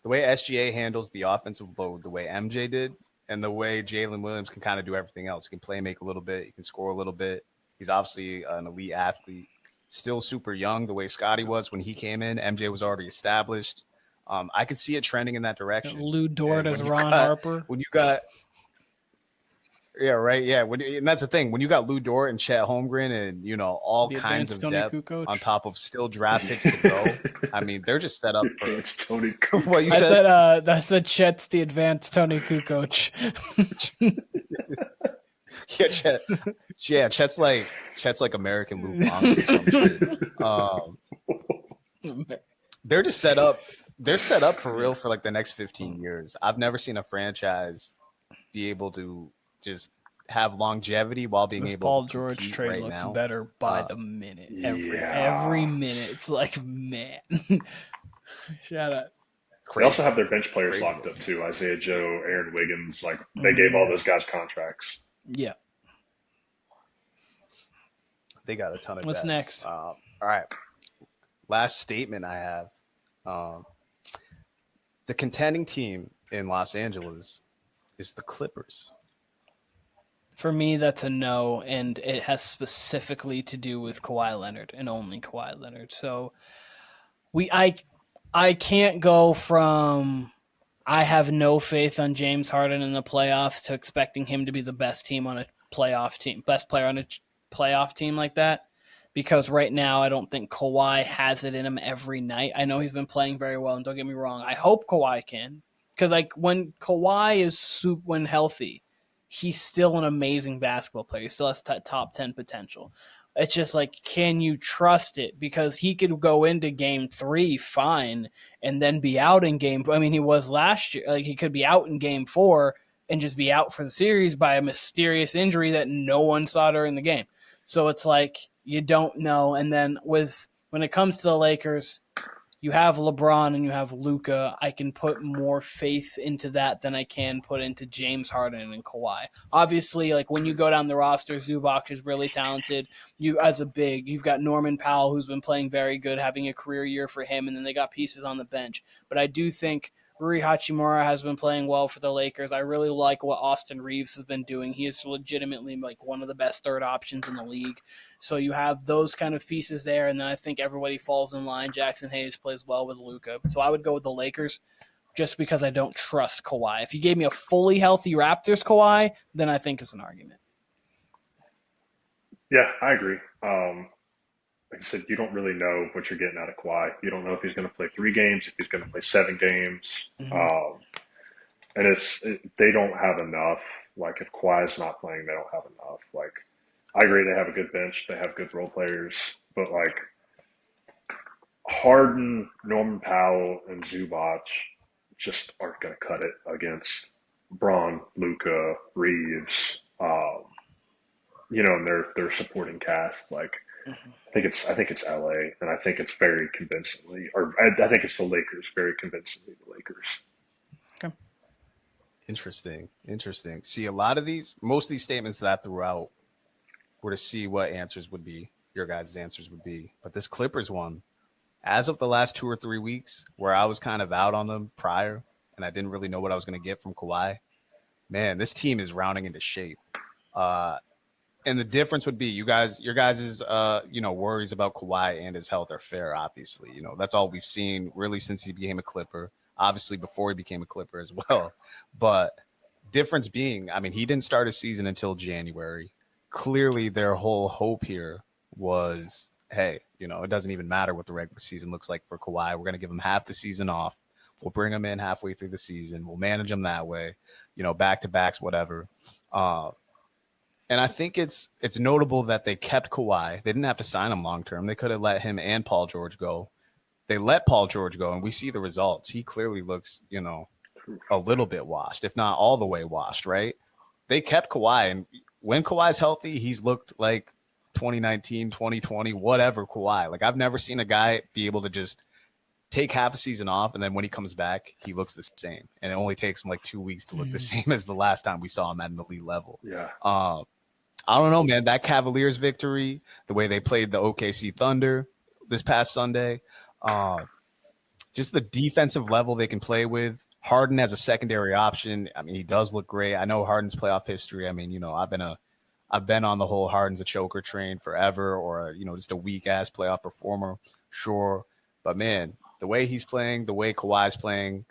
SGA handles the offensive load, the way MJ did, and the way Jalen Williams can kind of do everything else. He can play make a little bit. He can score a little bit. He's obviously an elite athlete. Still super young, the way Scotty was when he came in. MJ was already established. I could see it trending in that direction. Lou Dort as Ron Harper. When you got. Yeah, right. Yeah, and that's the thing. When you got Lou Dort and Chet Holmgren and all kinds of Tony depth Kukoc. on top of still draft picks to go, they're just set up for Tony Kukoc. What you said? I said Chet's the advanced Tony Kukoc. Yeah, Chet. Yeah, Chet's like American Lou Blanc or some shit. They're just set up. They're set up for real for the next 15 years. I've never seen a franchise be able to just have longevity while being able Paul to George trade right looks now. better by the minute. Yeah. Every minute. It's man. Shout out. They also have their bench players locked up too. Isaiah Joe, Aaron Wiggins, they gave all those guys contracts. Yeah. They got a ton of What's depth. next? All right. Last statement I have. The contending team in Los Angeles is the Clippers. For me, that's a no, and it has specifically to do with Kawhi Leonard and only Kawhi Leonard. So I can't go from I have no faith on James Harden in the playoffs to expecting him to be the best team on a playoff team, best player on a playoff team like that. Because right now, I don't think Kawhi has it in him every night. I know he's been playing very well, and don't get me wrong. I hope Kawhi can. Because when Kawhi is when healthy, he's still an amazing basketball player. He still has top 10 potential. It's just can you trust it? Because he could go into game 3 fine and then be out in game. He was last year. He could be out in game 4 and just be out for the series by a mysterious injury that no one saw during the game. So it's you don't know. And then when it comes to the Lakers, you have LeBron and you have Luka. I can put more faith into that than I can put into James Harden and Kawhi. Obviously, when you go down the roster, Zubac is really talented. You've got Norman Powell, who's been playing very good, having a career year for him, and then they got pieces on the bench. But I do think Rui Hachimura has been playing well for the Lakers. I really like what Austin Reeves has been doing. He is legitimately one of the best third options in the league. So you have those kind of pieces there, and then I think everybody falls in line. Jackson Hayes plays well with Luka. So I would go with the Lakers. just because I don't trust Kawhi. If you gave me a fully healthy Raptors Kawhi, then I think it's an argument. Yeah, I agree. Like I said, you don't really know what you're getting out of Kawhi. You don't know if he's going to play 3 games, if he's going to play 7 games. Mm-hmm. And they don't have enough. Like, if Kawhi's not playing, they don't have enough. Like, I agree they have a good bench. They have good role players. But, like, Harden, Norman Powell, and Zubac just aren't going to cut it against Braun, Luka, Reeves, and their supporting cast. Like, I think it's LA, and I think it's very convincingly, or I think it's the Lakers very convincingly. The Lakers. Okay. Interesting. See, most of these statements that I threw out were to see what answers would be, your guys' answers would be. But this Clippers one, as of the last 2 or 3 weeks, where I was kind of out on them prior, and I didn't really know what I was going to get from Kawhi, man, this team is rounding into shape. And the difference would be your guys' worries about Kawhi and his health are fair, obviously. That's all we've seen really since he became a Clipper. Obviously before he became a Clipper as well. But difference being, I mean, he didn't start his season until January. Clearly their whole hope here was, hey, it doesn't even matter what the regular season looks like for Kawhi. We're going to give him half the season off. We'll bring him in halfway through the season. We'll manage him that way, back-to-backs, whatever. And I think it's notable that they kept Kawhi. They didn't have to sign him long-term. They could have let him and Paul George go. They let Paul George go, and we see the results. He clearly looks, a little bit washed, if not all the way washed, right? They kept Kawhi, and when Kawhi's healthy, he's looked like 2019, 2020, whatever Kawhi. Like, I've never seen a guy be able to just take half a season off, and then when he comes back, he looks the same. And it only takes him like 2 weeks to look the same as the last time we saw him at an elite level. Yeah. I don't know, man. That Cavaliers victory, the way they played the OKC Thunder this past Sunday, just the defensive level they can play with. Harden as a secondary option. I mean, he does look great. I know Harden's playoff history. I mean, I've been on the whole Harden's a choker train forever, or just a weak ass playoff performer. Sure, but man, the way he's playing, the way Kawhi's playing,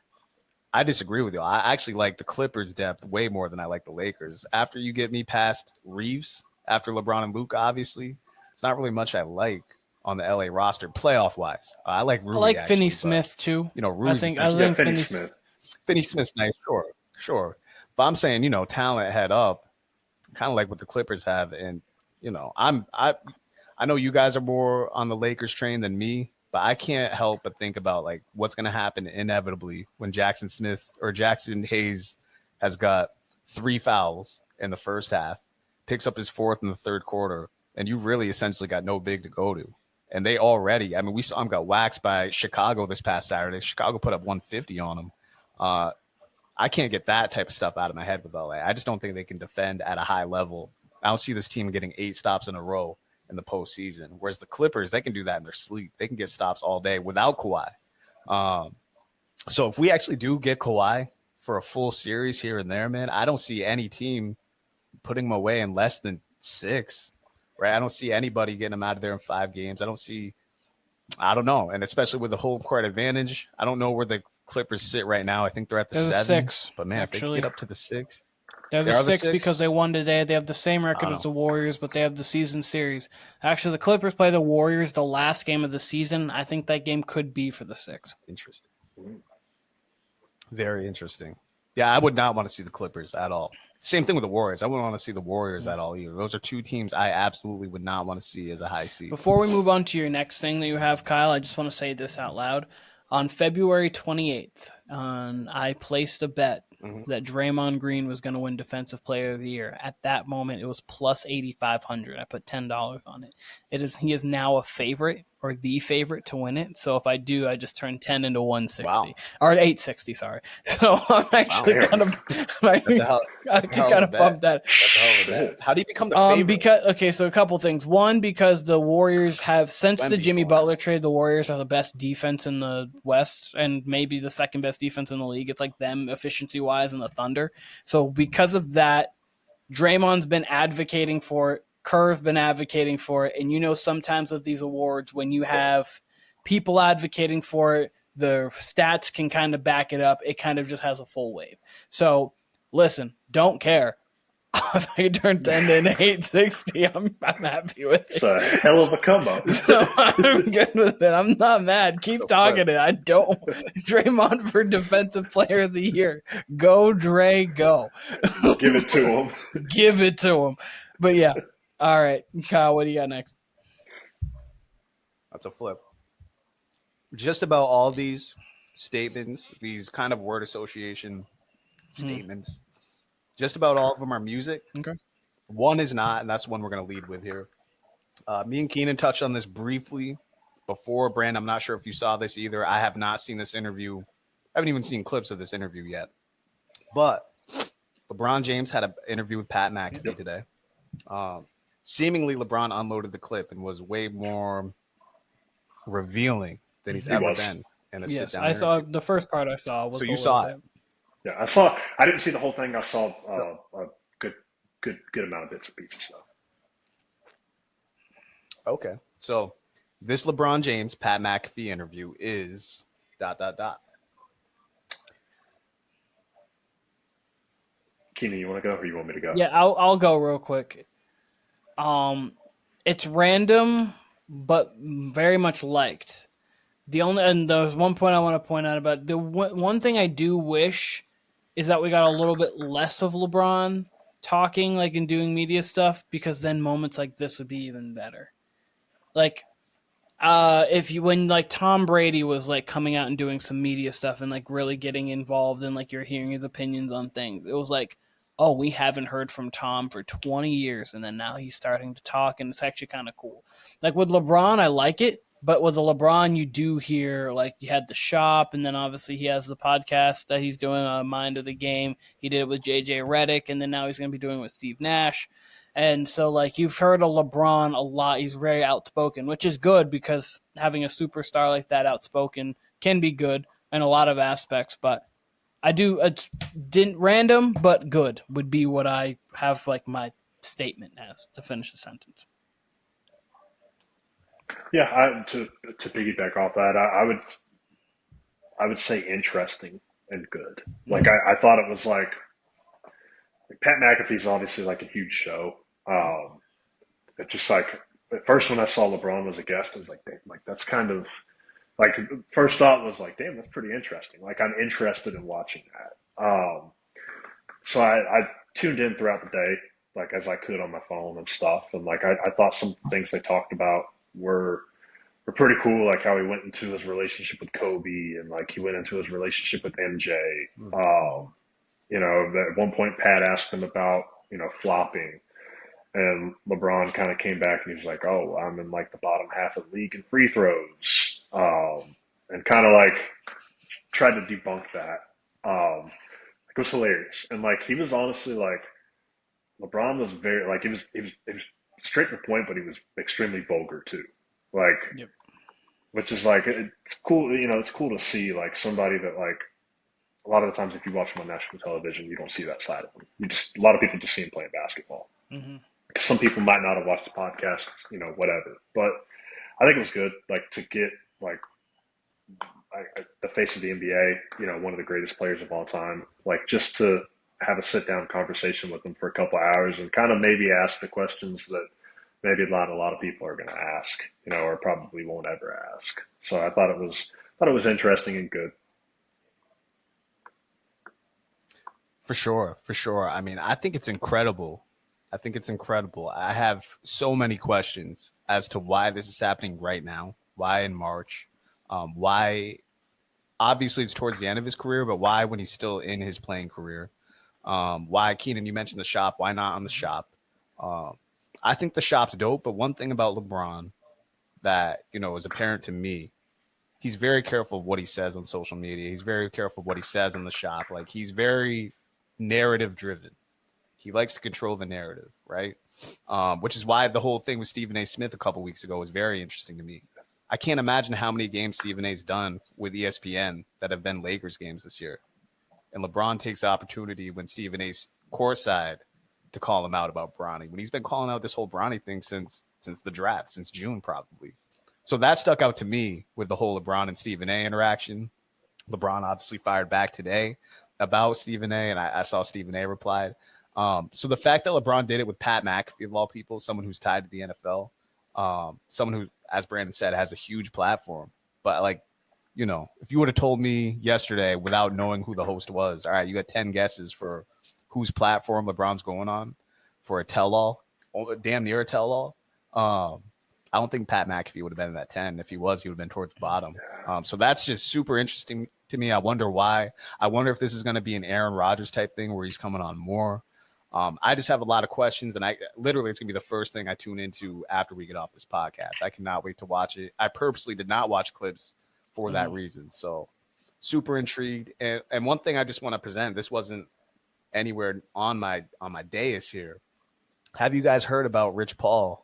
I disagree with you. I actually like the Clippers' depth way more than I like the Lakers. After you get me past Reeves, after LeBron and Luka, obviously, it's not really much I like on the LA roster, playoff-wise. I like Rui. I like Finney Smith, too. Rui's I think Finney Smith. Finney Smith's nice, sure. But I'm saying, talent head up, kind of like what the Clippers have. And, I know you guys are more on the Lakers train than me, but I can't help but think about like what's going to happen inevitably when Jackson Hayes has got 3 fouls in the first half, picks up his 4th in the third quarter, and you really essentially got no big to go to. And they already, I mean, we saw him got waxed by Chicago this past Saturday. Chicago put up 150 on him. I can't get that type of stuff out of my head with LA. I just don't think they can defend at a high level. I don't see this team getting 8 stops in a row in the postseason. Whereas the Clippers, they can do that in their sleep. They can get stops all day without Kawhi. So if we actually do get Kawhi for a full series here and there, man, I don't see any team putting him away in less than 6. Right? I don't see anybody getting him out of there in 5 games. I don't know. And especially with the home court advantage, I don't know where the Clippers sit right now. I think they're at the 7. 6. But man, actually, if they get up to the 6. They're the 6 because they won today. They have the same record as the Warriors, but they have the season series. Actually, the Clippers play the Warriors the last game of the season. I think that game could be for the 6. Interesting. Very interesting. Yeah, I would not want to see the Clippers at all. Same thing with the Warriors. I wouldn't want to see the Warriors at all either. Those are 2 teams I absolutely would not want to see as a high seed. Before we move on to your next thing that you have, Kyle, I just want to say this out loud. On February 28th, I placed a bet that Draymond Green was going to win Defensive Player of the Year. At that moment, it was plus 8,500. I put $10 on it. He is now a favorite or the favorite to win it. So if I do, I just turn 10 into 160 or 860. Sorry. So I'm actually kind of bumped that. That's a hell of a bet. How do you become the favorite? So a couple things. One, because the Warriors have, since the Jimmy Butler trade, the Warriors are the best defense in the West and maybe the second best defense in the league. It's like them efficiency-wise and the Thunder. So because of that, Draymond's been advocating for it. Kerr's been advocating for it. And sometimes with these awards, when you have people advocating for it, the stats can kind of back it up. It kind of just has a full wave. So listen, don't care. If I turn 10 to an 860, I'm happy with it. It's a hell of a come up. So I'm good with it. I'm not mad. Keep talking it. I don't. Draymond for Defensive Player of the Year. Go, Dre, go. Give it to him. Give it to him. But yeah. All right. Kyle, what do you got next? That's a flip. Just about all these statements, these kind of word association statements, just about all of them are music. Okay. One is not, and that's one we're going to lead with here. Me and Keenan touched on this briefly before. Brand, I'm not sure if you saw this either. I have not seen this interview. I haven't even seen clips of this interview yet. But LeBron James had an interview with Pat McAfee today. Seemingly, LeBron unloaded the clip and was way more revealing than he's ever been in a sit-down interview. I saw the first part I saw. Was so you saw it. Yeah, I didn't see the whole thing. I saw a good amount of bits and pieces though. Okay, so this LeBron James Pat McAfee interview is ... Keenan, you want to go or you want me to go? Yeah, I'll go real quick. It's random, but very much liked. There's one point I want to point out about the one thing I do wish is that we got a little bit less of LeBron talking, like, and doing media stuff, because then moments like this would be even better. Like, when like Tom Brady was like coming out and doing some media stuff and like really getting involved and like you're hearing his opinions on things, it was like, oh, we haven't heard from Tom for 20 years, and then now he's starting to talk, and it's actually kind of cool. Like with LeBron, I like it. But with the LeBron, you do hear, like, you had the shop, and then obviously he has the podcast that he's doing on Mind of the Game. He did it with J.J. Redick, and then now he's going to be doing it with Steve Nash. And so, like, you've heard of LeBron a lot. He's very outspoken, which is good because having a superstar like that outspoken can be good in a lot of aspects. But random but good would be what I have, like, my statement as to finish the sentence. Yeah, to piggyback off that, I would say interesting and good. Like I thought it was like Pat McAfee's obviously like a huge show. It just like at first when I saw LeBron was a guest, I was like, damn, like that's kind of like first thought was like, damn, that's pretty interesting. Like I'm interested in watching that. So I tuned in throughout the day, like as I could on my phone and stuff, and like I thought some things they talked about were pretty cool, like how he went into his relationship with Kobe and like he went into his relationship with MJ. You know, at one point Pat asked him about, you know, flopping, and LeBron kind of came back and he was like, oh, I'm in like the bottom half of the league in free throws, and kind of like tried to debunk that. It was hilarious, and like he was honestly like LeBron was very like he was straight to the point, but he was extremely vulgar too. Like, which is like it's cool. You know, it's cool to see like somebody that like a lot of the times if you watch him on national television, you don't see that side of him. A lot of people just see him playing basketball. Mm-hmm. Some people might not have watched the podcast, you know, whatever. But I think it was good, like to get like the face of the NBA, you know, one of the greatest players of all time, like just to have a sit down conversation with him for a couple of hours and kind of maybe ask the questions that maybe not a lot of people are going to ask, you know, or probably won't ever ask. So I thought it was interesting and good. For sure. I mean, I think it's incredible. I have so many questions as to why this is happening right now, why in March, why obviously it's towards the end of his career, but why when he's still in his playing career? Why, Keenan, you mentioned the shop, why not on the shop? I think the shop's dope, but one thing about LeBron that, you know, is apparent to me, he's very careful of what he says on social media. He's very careful of what he says in the shop. Like, he's very narrative driven. He likes to control the narrative, right? Which is why the whole thing with Stephen A. Smith a couple weeks ago was very interesting to me. I can't imagine how many games Stephen A's done with ESPN that have been Lakers games this year. And LeBron takes the opportunity when Stephen A's courtside to call him out about Bronny, when he's been calling out this whole Bronny thing since the draft, since June probably. So that stuck out to me with the whole LeBron and Stephen A interaction. LeBron obviously fired back today about Stephen A, and I saw Stephen A replied. So the fact that LeBron did it with Pat McAfee, of all people, someone who's tied to the NFL, someone who, as Brandon said, has a huge platform. But, like, you know, if you would have told me yesterday without knowing who the host was, all right, you got 10 guesses for whose platform LeBron's going on for a tell-all, damn near a tell-all. I don't think Pat McAfee would have been in that 10. If he was, he would have been towards the bottom. So that's just super interesting to me. I wonder why. I wonder if this is going to be an Aaron Rodgers type thing where he's coming on more. I just have a lot of questions, and it's going to be the first thing I tune into after we get off this podcast. I cannot wait to watch it. I purposely did not watch clips for that reason. So super intrigued. And one thing I just want to present, this wasn't anywhere on my dais here. Have you guys heard about Rich Paul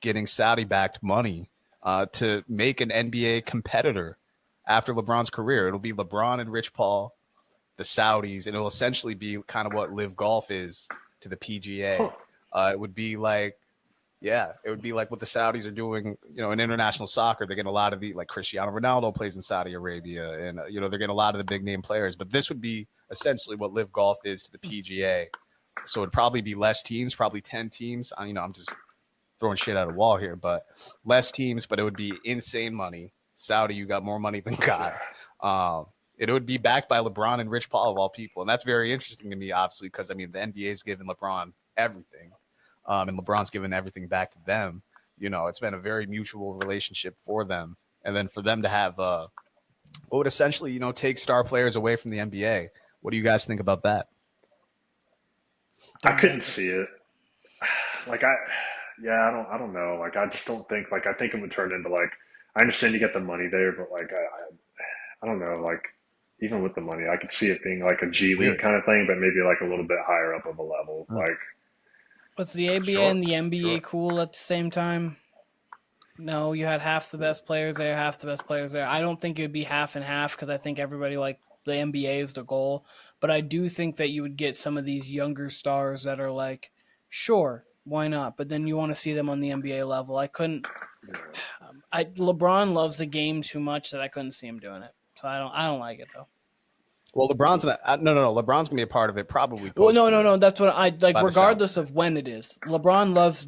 getting Saudi-backed money to make an NBA competitor after LeBron's career? It'll be LeBron and Rich Paul, the Saudis, and it'll essentially be kind of what Live Golf is to the PGA. It would be like what the Saudis are doing, you know, in international soccer. They're getting a lot of the, like, Cristiano Ronaldo plays in Saudi Arabia, and, you know, they're getting a lot of the big name players. But this would be essentially what Live Golf is to the PGA. So it'd probably be less teams, probably 10 teams. You know, I'm just throwing shit at a wall here, but less teams, but it would be insane money. Saudi, you got more money than God. It would be backed by LeBron and Rich Paul, of all people. And that's very interesting to me, obviously, because, I mean, the NBA's given LeBron everything, and LeBron's given everything back to them. You know, it's been a very mutual relationship for them. And then for them to have what would essentially, you know, take star players away from the NBA. What do you guys think about that? I couldn't see it. Like, I don't know. Like, I just don't think, like, I think it would turn into, like, I understand you get the money there, but, like, I don't know, like, even with the money, I could see it being like a G League kind of thing, but maybe like a little bit higher up of a level. Like, was the ABA and the NBA cool at the same time? No, you had half the best players there, half the best players there. I don't think it would be half and half because I think everybody, like, the NBA is the goal. But I do think that you would get some of these younger stars that are like, sure, why not? But then you want to see them on the NBA level. I couldn't. LeBron loves the game too much that I couldn't see him doing it. So I don't like it though. Well, LeBron's not. No. LeBron's gonna be a part of it, probably. Well, no. That's what I like. Regardless of when it is, LeBron loves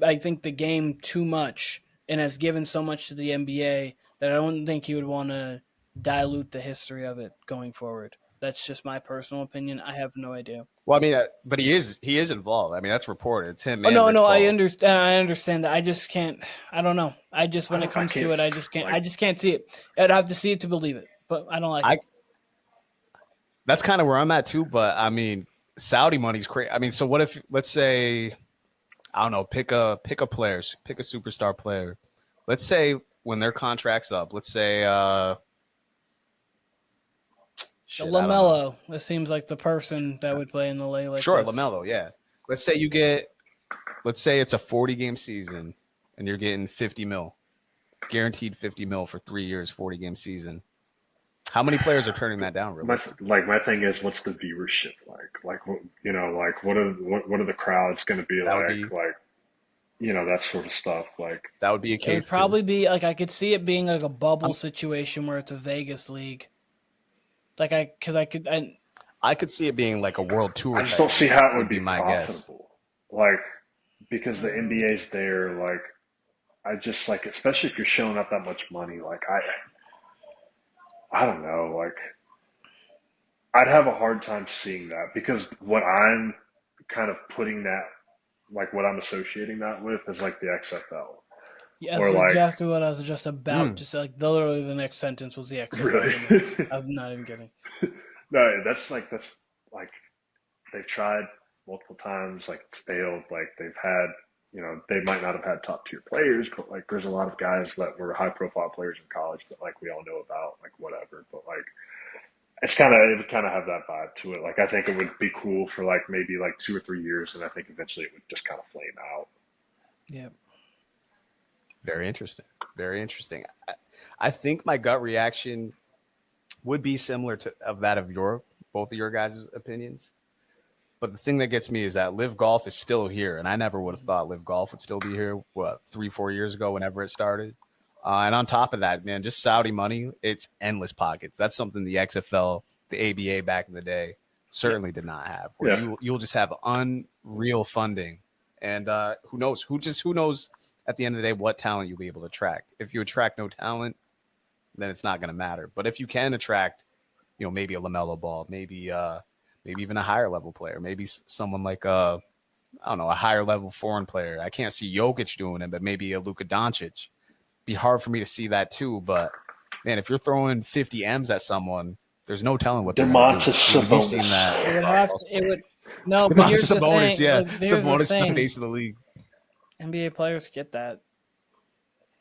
I think the game too much and has given so much to the NBA that I don't think he would want to dilute the history of it going forward. That's just my personal opinion. I have no idea. Well, I mean, but he is involved. I mean, that's reported. It's him. Oh, no, I understand that. I just can't. I don't know. I just when it comes to it, I just can't. I just can't see it. I'd have to see it to believe it. But I don't like it. That's kind of where I'm at too. But I mean, Saudi money's crazy. I mean, so what if, let's say, I don't know, pick a player, pick a superstar player. Let's say when their contract's up, let's say LaMelo. It seems like the person that would play in the league. Like sure, this. LaMelo. Yeah. Let's say it's a 40-game season, and you're getting $50 million, guaranteed $50 million for 3 years, 40-game season. How many players are turning that down? My thing is, what's the viewership like? Like, you know, like what are the crowds going to be like? Like, you know, that sort of stuff. Like, that would be a case. It would probably be like, I could see it being like a bubble situation where it's a Vegas league. Like I could see it being like a world tour. I just don't see how it would be my profitable. Guess. Like, because the NBA's there. Like, I just like, especially if you're showing up that much money. Like, I don't know. Like, I'd have a hard time seeing that because what I'm kind of putting that, like, what I'm associating that with is like the XFL. Yeah, that's exactly what I was just about to say. Like, literally, the next sentence was the XFL. Really? I'm not even kidding. No, that's like they've tried multiple times. Like, it's failed. Like, they've had, you know, they might not have had top tier players, but like, there's a lot of guys that were high profile players in college that like we all know about. Like, whatever. But like, it would kind of have that vibe to it. Like, I think it would be cool for like maybe like 2 or 3 years, and I think eventually it would just kind of flame out. Yeah. Very interesting. Very interesting. I think my gut reaction would be similar to that of both of your guys' opinions. But the thing that gets me is that Live Golf is still here, and I never would have thought Live Golf would still be here. 3-4 years ago, whenever it started. And on top of that, man, just Saudi money, it's endless pockets. That's something the XFL, the ABA back in the day certainly did not have. Where you'll just have unreal funding. And who knows? Who knows at the end of the day what talent you'll be able to attract. If you attract no talent, then it's not going to matter. But if you can attract, maybe a LaMelo Ball, maybe even a higher level player, maybe someone like a higher level foreign player. I can't see Jokic doing it, but maybe a Luka Doncic. Be hard for me to see that too. But man, if you're throwing 50 M's at someone, there's no telling what they're going to do. You've seen that. But here's the thing. Yeah, Here's Sabonis the thing. the face of the league. NBA players get that.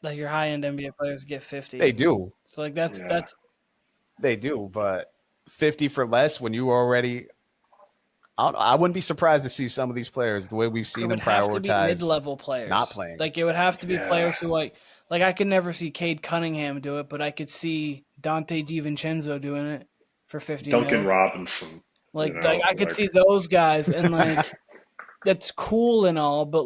Like your high end NBA players get 50. They do. So that's they do, but 50 for less when you already. I wouldn't be surprised to see some of these players the way we've seen them prioritize. It would have to be mid-level players not playing. Like it would have to be players who like I could never see Cade Cunningham do it, but I could see Dante DiVincenzo doing it for 50. Duncan Robinson. I could see those guys, and that's cool and all, but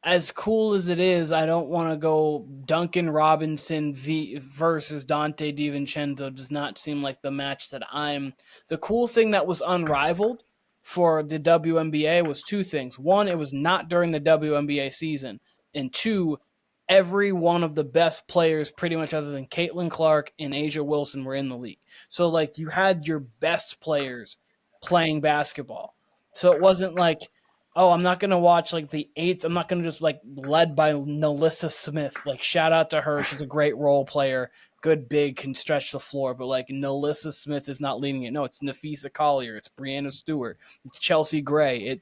as cool as it is, I don't want to go Duncan Robinson versus Dante DiVincenzo. Does not seem like the match that I'm. The cool thing that was unrivaled for the WNBA was two things. One, it was not during the WNBA season. And two, every one of the best players, pretty much other than Caitlin Clark and Asia Wilson, were in the league. So, you had your best players playing basketball. So it wasn't like, oh, I'm not going to watch the eighth. I'm not going to just led by Nalissa Smith. Shout out to her. She's a great role player. Good, big, can stretch the floor. But Nalissa Smith is not leading it. No, it's Nafisa Collier. It's Brianna Stewart. It's Chelsea Gray.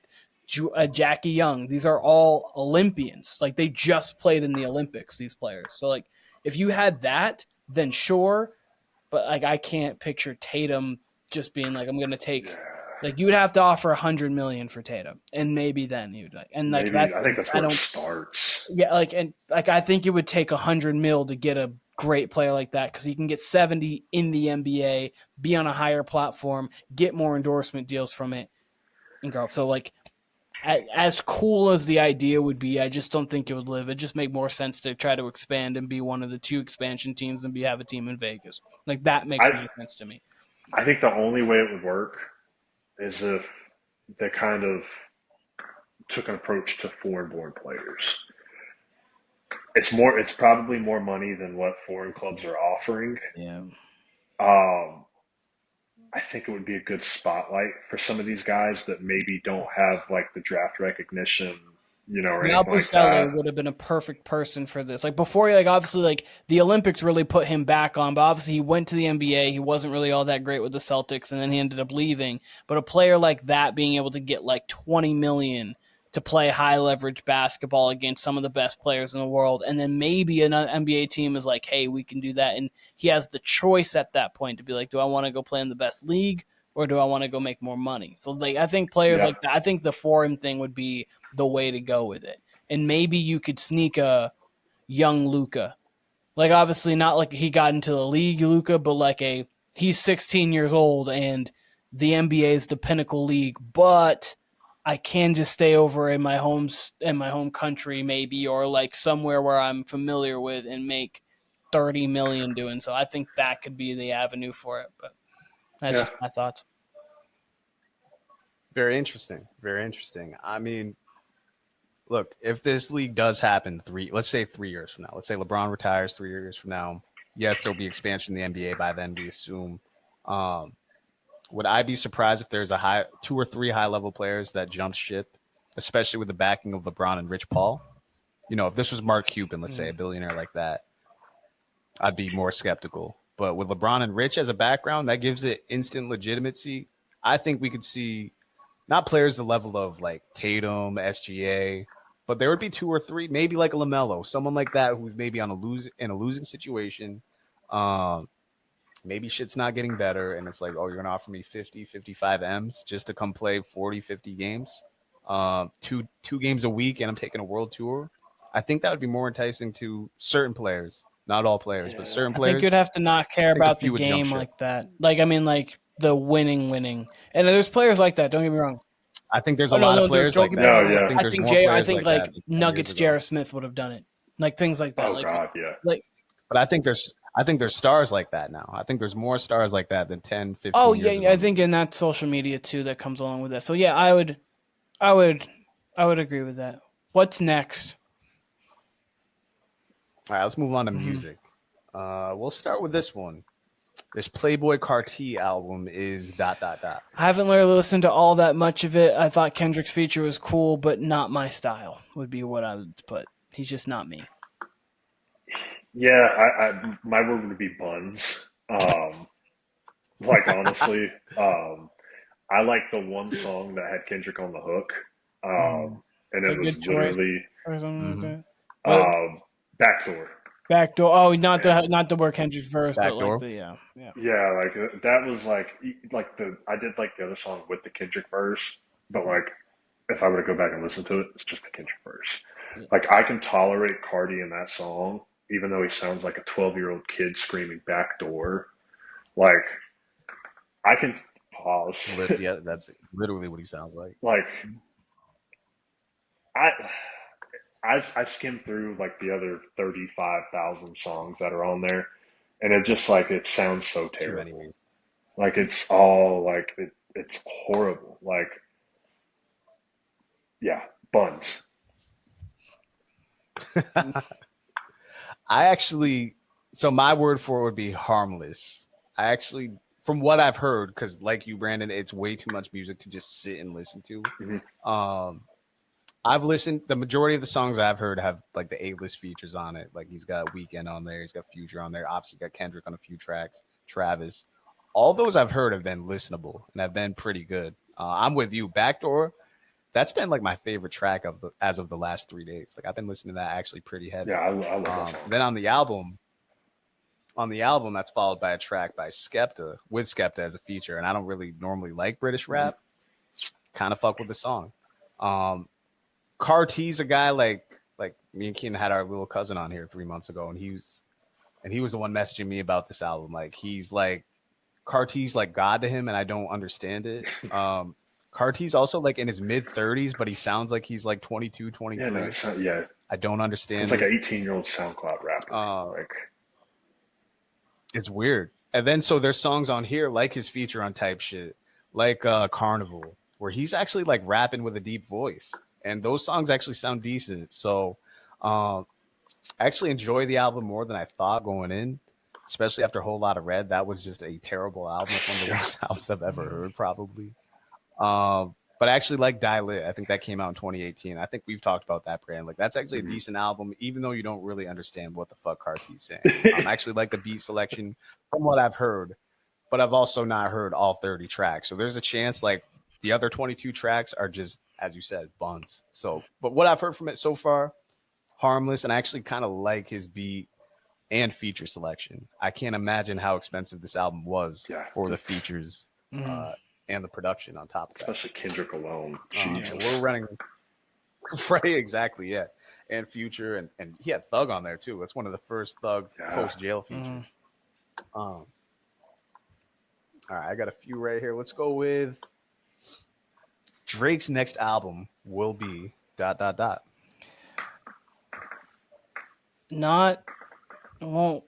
Jackie Young. These are all Olympians. They just played in the Olympics, these players. So if you had that, then sure. But I can't picture Tatum just being I'm going to take. You would have to offer $100 million for Tatum, and maybe then he would maybe, that. I think that's where it starts. Yeah, I think it would take $100 million to get a great player like that because he can get 70 in the NBA, be on a higher platform, get more endorsement deals from it, and grow. So as cool as the idea would be, I just don't think it would live. It just make more sense to try to expand and be one of the two expansion teams and have a team in Vegas. That makes more sense to me. I think the only way it would work is if they kind of took an approach to foreign-born players. It's probably more money than what foreign clubs are offering. Yeah. I think it would be a good spotlight for some of these guys that maybe don't have the draft recognition, or anything like that. Would have been a perfect person for this. Before, obviously, the Olympics really put him back on, but obviously he went to the NBA. He wasn't really all that great with the Celtics, and then he ended up leaving. But a player like that being able to get $20 million to play high leverage basketball against some of the best players in the world, and then maybe an NBA team is hey, we can do that, and he has the choice at that point to be do I want to go play in the best league or do I want to go make more money? So I think players like that, I think the foreign thing would be the way to go with it. And maybe you could sneak a young Luka. Obviously not he got into the league Luka, but he's 16 years old and the NBA is the pinnacle league, but I can just stay over in my home country maybe, or somewhere where I'm familiar with and make $30 million doing so. I think that could be the avenue for it, but that's just my thoughts. Very interesting. Very interesting. I mean, look, if this league does happen let's say 3 years from now, let's say LeBron retires 3 years from now, yes, there'll be expansion in the NBA by then, we assume. Would I be surprised if there's 2 or 3 high level players that jump ship, especially with the backing of LeBron and Rich Paul? If this was Mark Cuban, let's say a billionaire like that, I'd be more skeptical. But with LeBron and Rich as a background, that gives it instant legitimacy. I think we could see not players the level of Tatum, SGA, but there would be 2 or 3, maybe a LaMelo, someone like that who's maybe in a losing situation. Maybe shit's not getting better, and it's oh, you're going to offer me 50, 55 M's just to come play 40, 50 games, two games a week, and I'm taking a world tour. I think that would be more enticing to certain players. Not all players, but certain players. I think you'd have to not care about the game like that. The winning. And there's players like that, don't get me wrong. I think there's a lot of players like that. I think Nuggets J.R. Smith would have done it. like things like that. Oh God, yeah. Like, But I think there's stars like that now. I think there's more stars like that than 10, 15 oh years yeah, ago. I think, and that's social media too that comes along with that. So yeah, I would agree with that. What's next? All right, let's move on to Mhm. music. We'll start with this one. This Playboy Carti album is ... I haven't really listened to all that much of it. I thought Kendrick's feature was cool, but not my style. Would be what I would put. He's just not me. Yeah, my word would be buns. Like honestly, I like the one song that had Kendrick on the hook, and It's a it was good choice literally or something like Mm-hmm. that. What Backdoor. backdoor? Oh, not Yeah, the where Kendrick's verse, but like Backdoor. the yeah. yeah, like that was like the I did like the other song with the Kendrick verse, but like if I were to go back and listen to it, it's just the Kendrick verse. Yeah. Like I can tolerate Cardi in that song, even though he sounds like a 12-year-old kid screaming backdoor. Like I can pause. Yeah, that's literally what he sounds like. Like I I skimmed through like the other 35,000 songs that are on there, and it just like it sounds so Too many terrible. reasons. Like it's all like it's horrible. Like yeah, buns. I actually, so my word for it would be harmless. I actually, from what I've heard, because like you, Brandon, it's way too much music to just sit and listen to. Mhm. I've listened. The majority of the songs I've heard have like the A-list features on it. Like he's got Weeknd on there, he's got Future on there. Obviously, got Kendrick on a few tracks. Travis. All those I've heard have been listenable and have been pretty good. I'm with you. Backdoor. That's been like my favorite track as of the last 3 days. Like I've been listening to that actually pretty heavy. Yeah, I love that song. Then on the album, that's followed by a track by Skepta with Skepta as a feature. And I don't really normally like British rap. Kind of fuck with the song. Carti's a guy like me and Keenan had our little cousin on here 3 months ago, and he was the one messaging me about this album. Like he's like Carti's like God to him, and I don't understand it. Carti's also like in his mid-30s, but he sounds like he's like 22, 23. Yeah, no, yeah, I don't understand sounds like it. an 18-year-old SoundCloud rapper. Like It's weird. And then so there's songs on here like his feature on Type Shit, like Carnival, where he's actually like rapping with a deep voice. And those songs actually sound decent. So I actually enjoy the album more than I thought going in, especially after a whole lot of Red. That was just a terrible album. It's one of the worst albums I've ever heard, probably. But I actually like Die Lit. I think that came out in 2018. I think we've talked about that, brand. Like that's actually a decent album, even though you don't really understand what the fuck Carti's saying. I actually like the beat selection from what I've heard, but I've also not heard all 30 tracks. So there's a chance like the other 22 tracks are just, as you said, buns. So, but what I've heard from it so far, harmless, and I actually kind of like his beat and feature selection. I can't imagine how expensive this album was for the features. And the production on top of that. Especially Kendrick alone. We're running right, exactly, yeah. And Future, and he had Thug on there too. That's one of the first Thug post-jail features. All right, I got a few right here. Let's go with Drake's next album will be ... Not won't.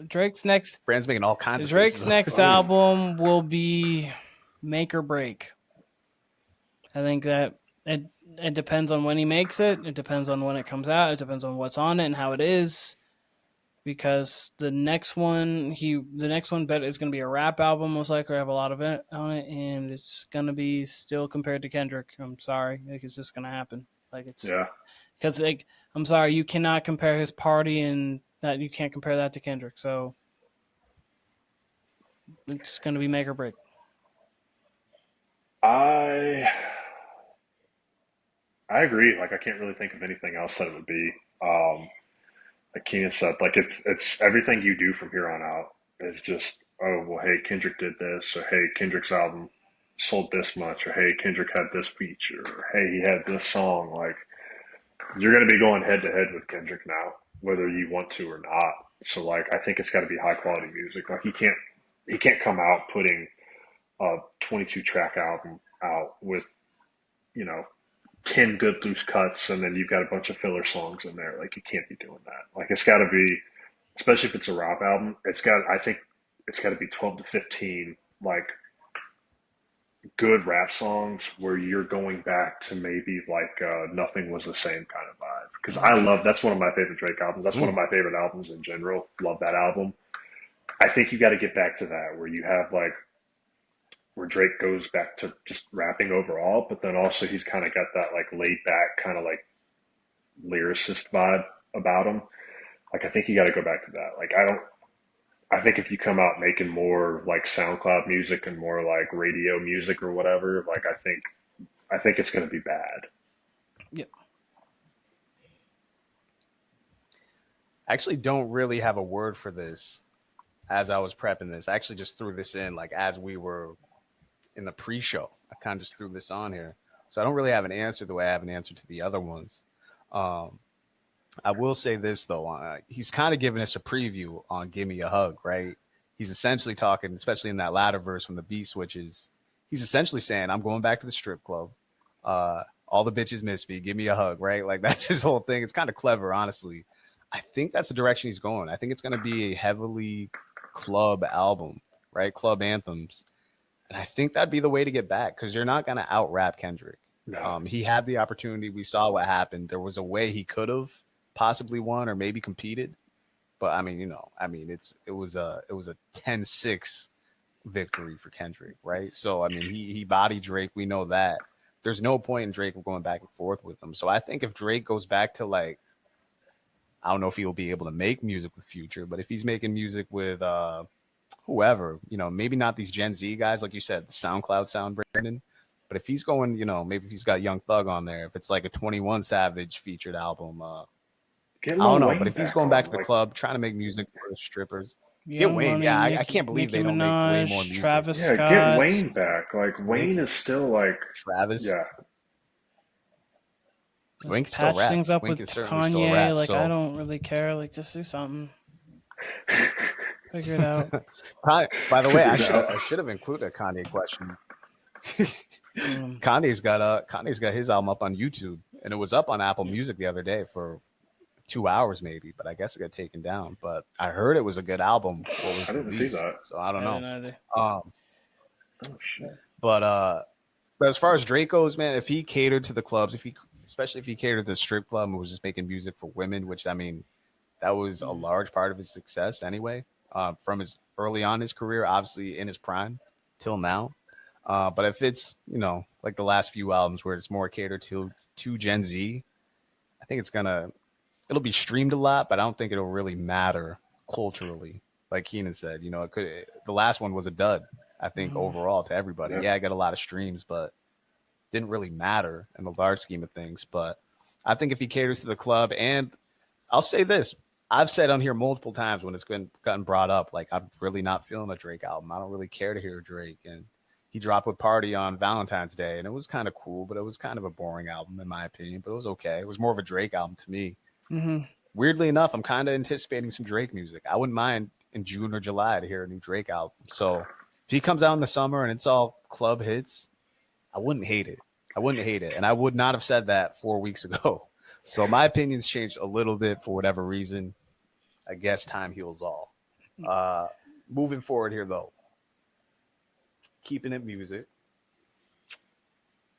Drake's next. Brand's making all kinds of Drake's faces. next album will be make or break. I think that it depends on when he makes it. It depends on when it comes out. It depends on what's on it and how it is. Because the next one bet is going to be a rap album, most likely have a lot of it on it, and it's going to be still compared to Kendrick. I'm sorry, like it's just going to happen. Like it's because like I'm sorry, you cannot compare his party and that you can't compare that to Kendrick. So it's going to be make or break. I agree. Like I can't really think of anything else that it would be. Like Keenan said, like it's everything you do from here on out is just, oh well, hey, Kendrick did this, or hey, Kendrick's album sold this much, or hey, Kendrick had this feature, or hey, he had this song. Like you're gonna be going head to head with Kendrick now, whether you want to or not. So like I think it's got to be high quality music. Like he can't come out putting a 22 track album out with, you know, 10 good loose cuts and then you've got a bunch of filler songs in there. Like you can't be doing that. Like it's got to be, especially if it's a rap album, I think it's got to be 12 to 15 like good rap songs where you're going back to maybe like Nothing Was the Same kind of vibe. Because that's one of my favorite Drake albums. That's one of my favorite albums in general. Love that album. I think you got to get back to that where you have like where Drake goes back to just rapping overall, but then also he's kind of got that like laid back kind of like lyricist vibe about him. Like I think you got to go back to that. I think if you come out making more like SoundCloud music and more like radio music or whatever, like I think it's going to be bad. Yep. I actually don't really have a word for this as I was prepping this. I actually just threw this in like as we were in the pre-show. I kind of just threw this on here. So I don't really have an answer the way I have an answer to the other ones. I will say this, though. He's kind of giving us a preview on Give Me a Hug, right? He's essentially talking, especially in that latter verse from the beat switches, he's essentially saying, I'm going back to the strip club. All the bitches miss me. Give me a hug, right? Like, that's his whole thing. It's kind of clever, honestly. I think that's the direction he's going. I think it's going to be a heavily club album, right? Club anthems. And I think that'd be the way to get back because you're not going to out-rap Kendrick. No. He had the opportunity. We saw what happened. There was a way he could have possibly won or maybe competed. But I mean, it was a 10-6 victory for Kendrick, right? So I mean, he bodied Drake. We know that. There's no point in Drake going back and forth with him. So I think if Drake goes back to like, I don't know if he'll be able to make music with Future, but if he's making music with whoever, maybe not these Gen Z guys, like you said, the SoundCloud sound, Brandon. But if he's going, maybe if he's got Young Thug on there, if it's like a 21 Savage featured album, I don't know. But if he's going back to the club, trying to make music for the strippers, get Wayne. Yeah, I can't believe Nicki they don't Minaj, make way more music. Travis Yeah, Scott. get Wayne back. Like Wayne is still like Travis. Yeah. Wayne can Patch still rap. things up Wayne with can certainly still Kanye. rap, Like so. I don't really care. Like just do something. Figure it out. By the way, I should have included a Kanye question. Kanye's got his album up on YouTube, and it was up on Apple Music the other day for 2 hours maybe, but I guess it got taken down. But I heard it was a good album. I didn't see that, so I don't know. Oh shit! But as far as Drake goes, man, if he catered to the clubs, especially if he catered to the strip club and was just making music for women, which I mean, that was a large part of his success anyway. From his early on in his career, obviously in his prime till now. But if it's, like the last few albums where it's more catered to Gen Z, I think it'll be streamed a lot, but I don't think it'll really matter culturally. Like Keenan said, the last one was a dud, I think, overall to everybody. Yeah, I got a lot of streams, but didn't really matter in the large scheme of things. But I think if he caters to the club, and I'll say this, I've said on here multiple times when it's gotten brought up, like I'm really not feeling a Drake album. I don't really care to hear Drake. And he dropped with Party on Valentine's Day, and it was kind of cool, but it was kind of a boring album in my opinion. But it was okay. It was more of a Drake album to me. Mm-hmm. Weirdly enough, I'm kind of anticipating some Drake music. I wouldn't mind in June or July to hear a new Drake album. So if he comes out in the summer and it's all club hits, I wouldn't hate it. And I would not have said that 4 weeks ago. So my opinions changed a little bit for whatever reason. I guess time heals all. Moving forward here, though. Keeping it music.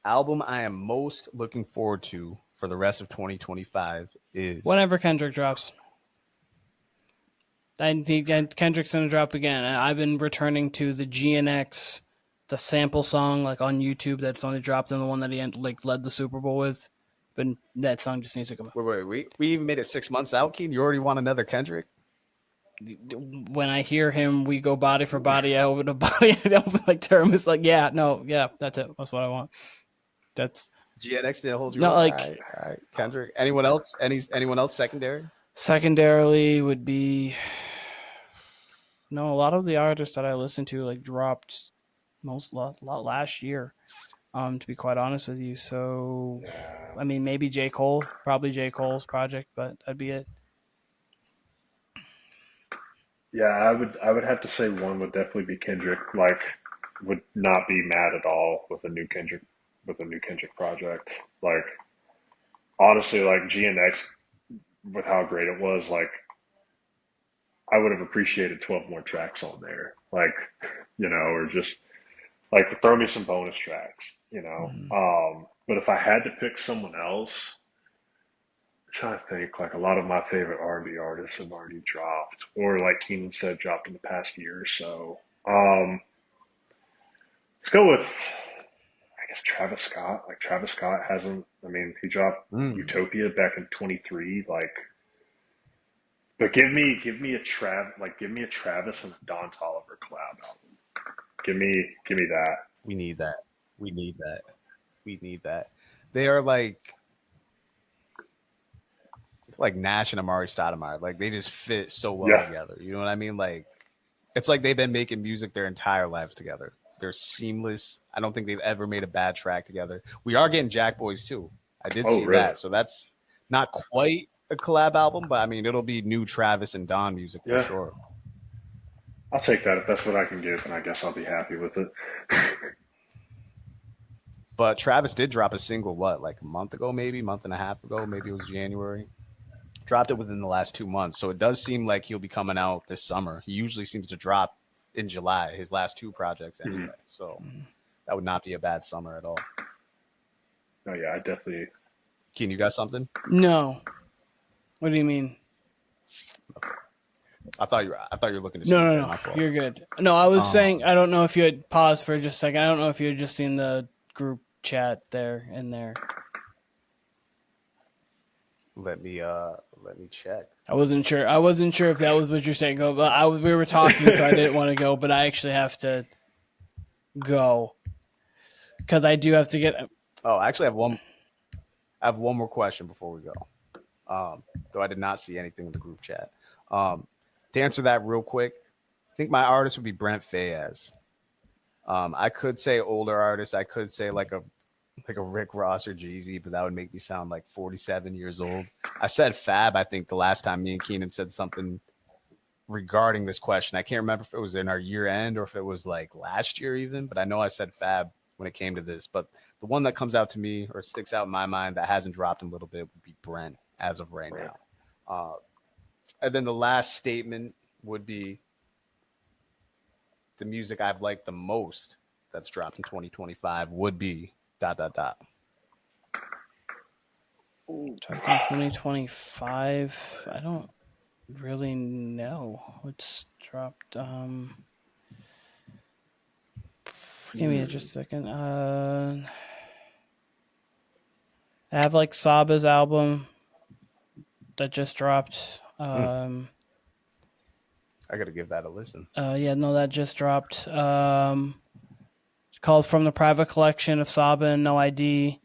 Album I am most looking forward to for the rest of 2025 is... Whenever Kendrick drops. I think Kendrick's going to drop again. I've been returning to the GNX, the sample song like on YouTube that's only dropped in the one that he led the Super Bowl with. But that song just needs to come out. Wait. We even made it 6 months out, Keen? You already want another Kendrick? When I hear him, we go body for body. I open a body. I open like term. It's like, yeah, that's it. That's what I want. That's GNX didn't hold you no, up. like all right. Kendrick. Anyone else? Anyone else secondary? Secondarily would be a lot of the artists that I listened to dropped lot last year. To be quite honest with you, so I mean maybe J. Cole, probably J. Cole's project, but that'd be it. Yeah, I would have to say one would definitely be Kendrick. Like, would not be mad at all with a new Kendrick with a new Kendrick project. Like honestly, like GNX with how great it was, like I would have appreciated 12 more tracks on there. Like, or just like throw me some bonus tracks, But if I had to pick someone else, I'm trying to think, like a lot of my favorite R&B artists have already dropped, or like Keenan said, dropped in the past year or so. Let's go with, I guess, Travis Scott. Like Travis Scott hasn't. I mean, he dropped Utopia back in 23. Like, but give me a Travis and a Don Toliver collab album. Give me that. We need that. We need that. We need that. They are like Nash and Amari Stoudemire. Like they just fit so well together. You know what I mean? Like it's like they've been making music their entire lives together. They're seamless. I don't think they've ever made a bad track together. We are getting Jack Boys too. I did see really? that. So that's not quite a collab album, but I mean it'll be new Travis and Don music for sure. I'll take that if that's what I can give, and I guess I'll be happy with it. But Travis did drop a single, like a month ago, maybe, month and a half ago, maybe it was January. Dropped it within the last 2 months. So it does seem like he'll be coming out this summer. He usually seems to drop in July, his last 2 projects anyway. Mm-hmm. So that would not be a bad summer at all. Oh, yeah, I definitely. Keen, you got something? No. What do you mean? I thought you were looking to. No. You're good. No, I was saying I don't know if you had paused for just a second. I don't know if you had just seen the group chat there in there. Let me check. I wasn't sure if that was what you're saying. But we were talking, so I didn't want to go. But I actually have to go because I do have to get. Oh, I actually have one more question before we go. Though I did not see anything in the group chat. To answer that real quick, I think my artist would be Brent Faiyaz. I could say older artist. I could say like a Rick Ross or Jeezy, but that would make me sound like 47 years old. I said Fab, I think, the last time me and Keenan said something regarding this question. I can't remember if it was in our year end or if it was like last year even, but I know I said Fab when it came to this. But the one that comes out to me or sticks out in my mind that hasn't dropped in a little bit would be Brent as of right now. And then the last statement would be the music I've liked the most that's dropped in 2025 would be ... Talking 2025, I don't really know what's dropped. Give me just a second. I have like Saba's album that just dropped. I gotta give that a listen. That just dropped. It's called From the Private Collection of Saba and No ID.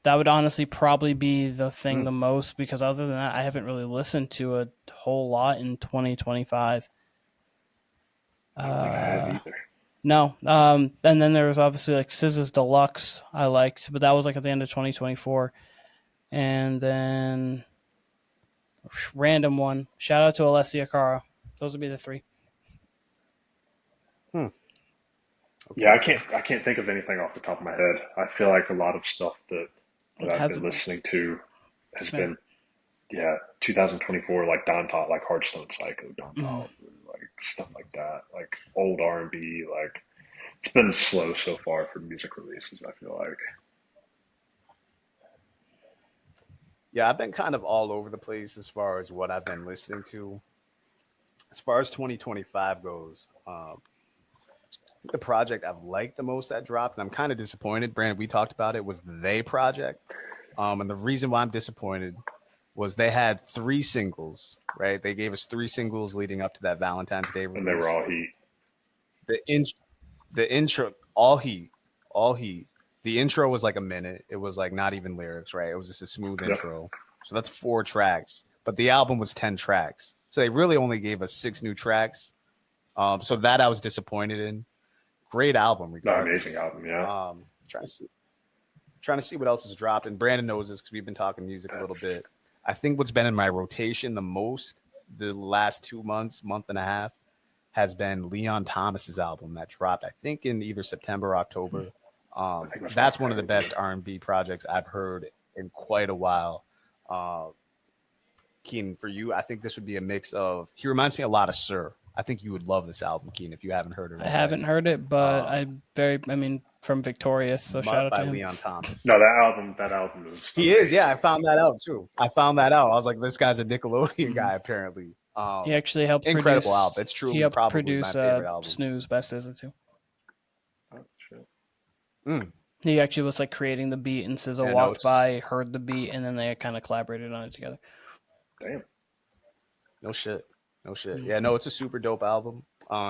That would honestly probably be the thing the most, because other than that, I haven't really listened to a whole lot in 2025. I don't think I have either. No. And then there was obviously like SZA's Deluxe I liked, but that was like at the end of 2024. And then random one. Shout out to Alessia Cara. Those would be the 3. Okay. Yeah, I can't think of anything off the top of my head. I feel like a lot of stuff that I've been listening to has been 2024, like Don Todd, like Hearthstone Psycho, Don Todd, like stuff like that, like old R&B. Like it's been slow so far for music releases, I feel like. Yeah, I've been kind of all over the place as far as what I've been listening to. As far as 2025 goes, the project I've liked the most that dropped, and I'm kind of disappointed, Brandon, we talked about it, was the They project. And the reason why I'm disappointed was they had 3 singles, right? They gave us 3 singles leading up to that Valentine's Day release. And they were all heat. The intro, all heat. The intro was like a minute. It was like not even lyrics, right? It was just a smooth intro. So that's 4 tracks. But the album was 10 tracks. So they really only gave us 6 new tracks. So that I was disappointed in. Great album, regardless. Amazing album, yeah. Trying to see what else has dropped. And Brandon knows this because we've been talking music a little bit. I think what's been in my rotation the most the last 2 months, month and a half, has been Leon Thomas's album that dropped, I think, in either September or October. think That's one of the best R&B projects I've heard in quite a while. Keenan, for you, I think this would be a mix of. He reminds me a lot of Sir. I think you would love this album, Keenan, if you haven't heard it. I haven't heard it, but from Victorious, so shout out by to him. Leon Thomas. No, that album is. He is, yeah. I found that out too. I was like, this guy's a Nickelodeon guy, apparently. He actually helped incredible produce. album. It's truly he helped probably produce my favorite album. Snooze by SZA too. Oh, shit. He actually was like creating the beat, and SZA walked by, heard the beat, and then they kind of collaborated on it together. Damn. No shit. Yeah, no, it's a super dope album.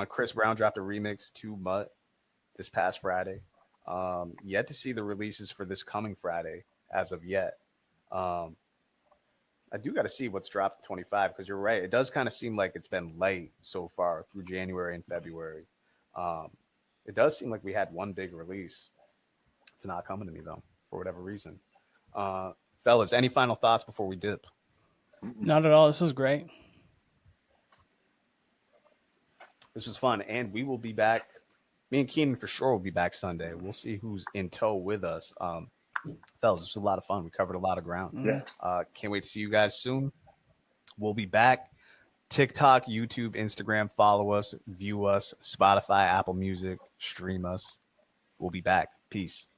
Chris Brown dropped a remix to Mutt this past Friday. Yet to see the releases for this coming Friday as of yet. I do got to see what's dropped 25 because you're right. It does kind of seem like it's been light so far through January and February. It does seem like we had one big release. It's not coming to me though, for whatever reason. Fellas, any final thoughts before we dip? Not at all. This was great. This was fun, and we will be back. Me and Keenan for sure will be back Sunday. We'll see who's in tow with us. Fellas, this was a lot of fun. We covered a lot of ground. Yeah. Can't wait to see you guys soon. We'll be back. TikTok, YouTube, Instagram, follow us, view us, Spotify, Apple Music, stream us. We'll be back. Peace.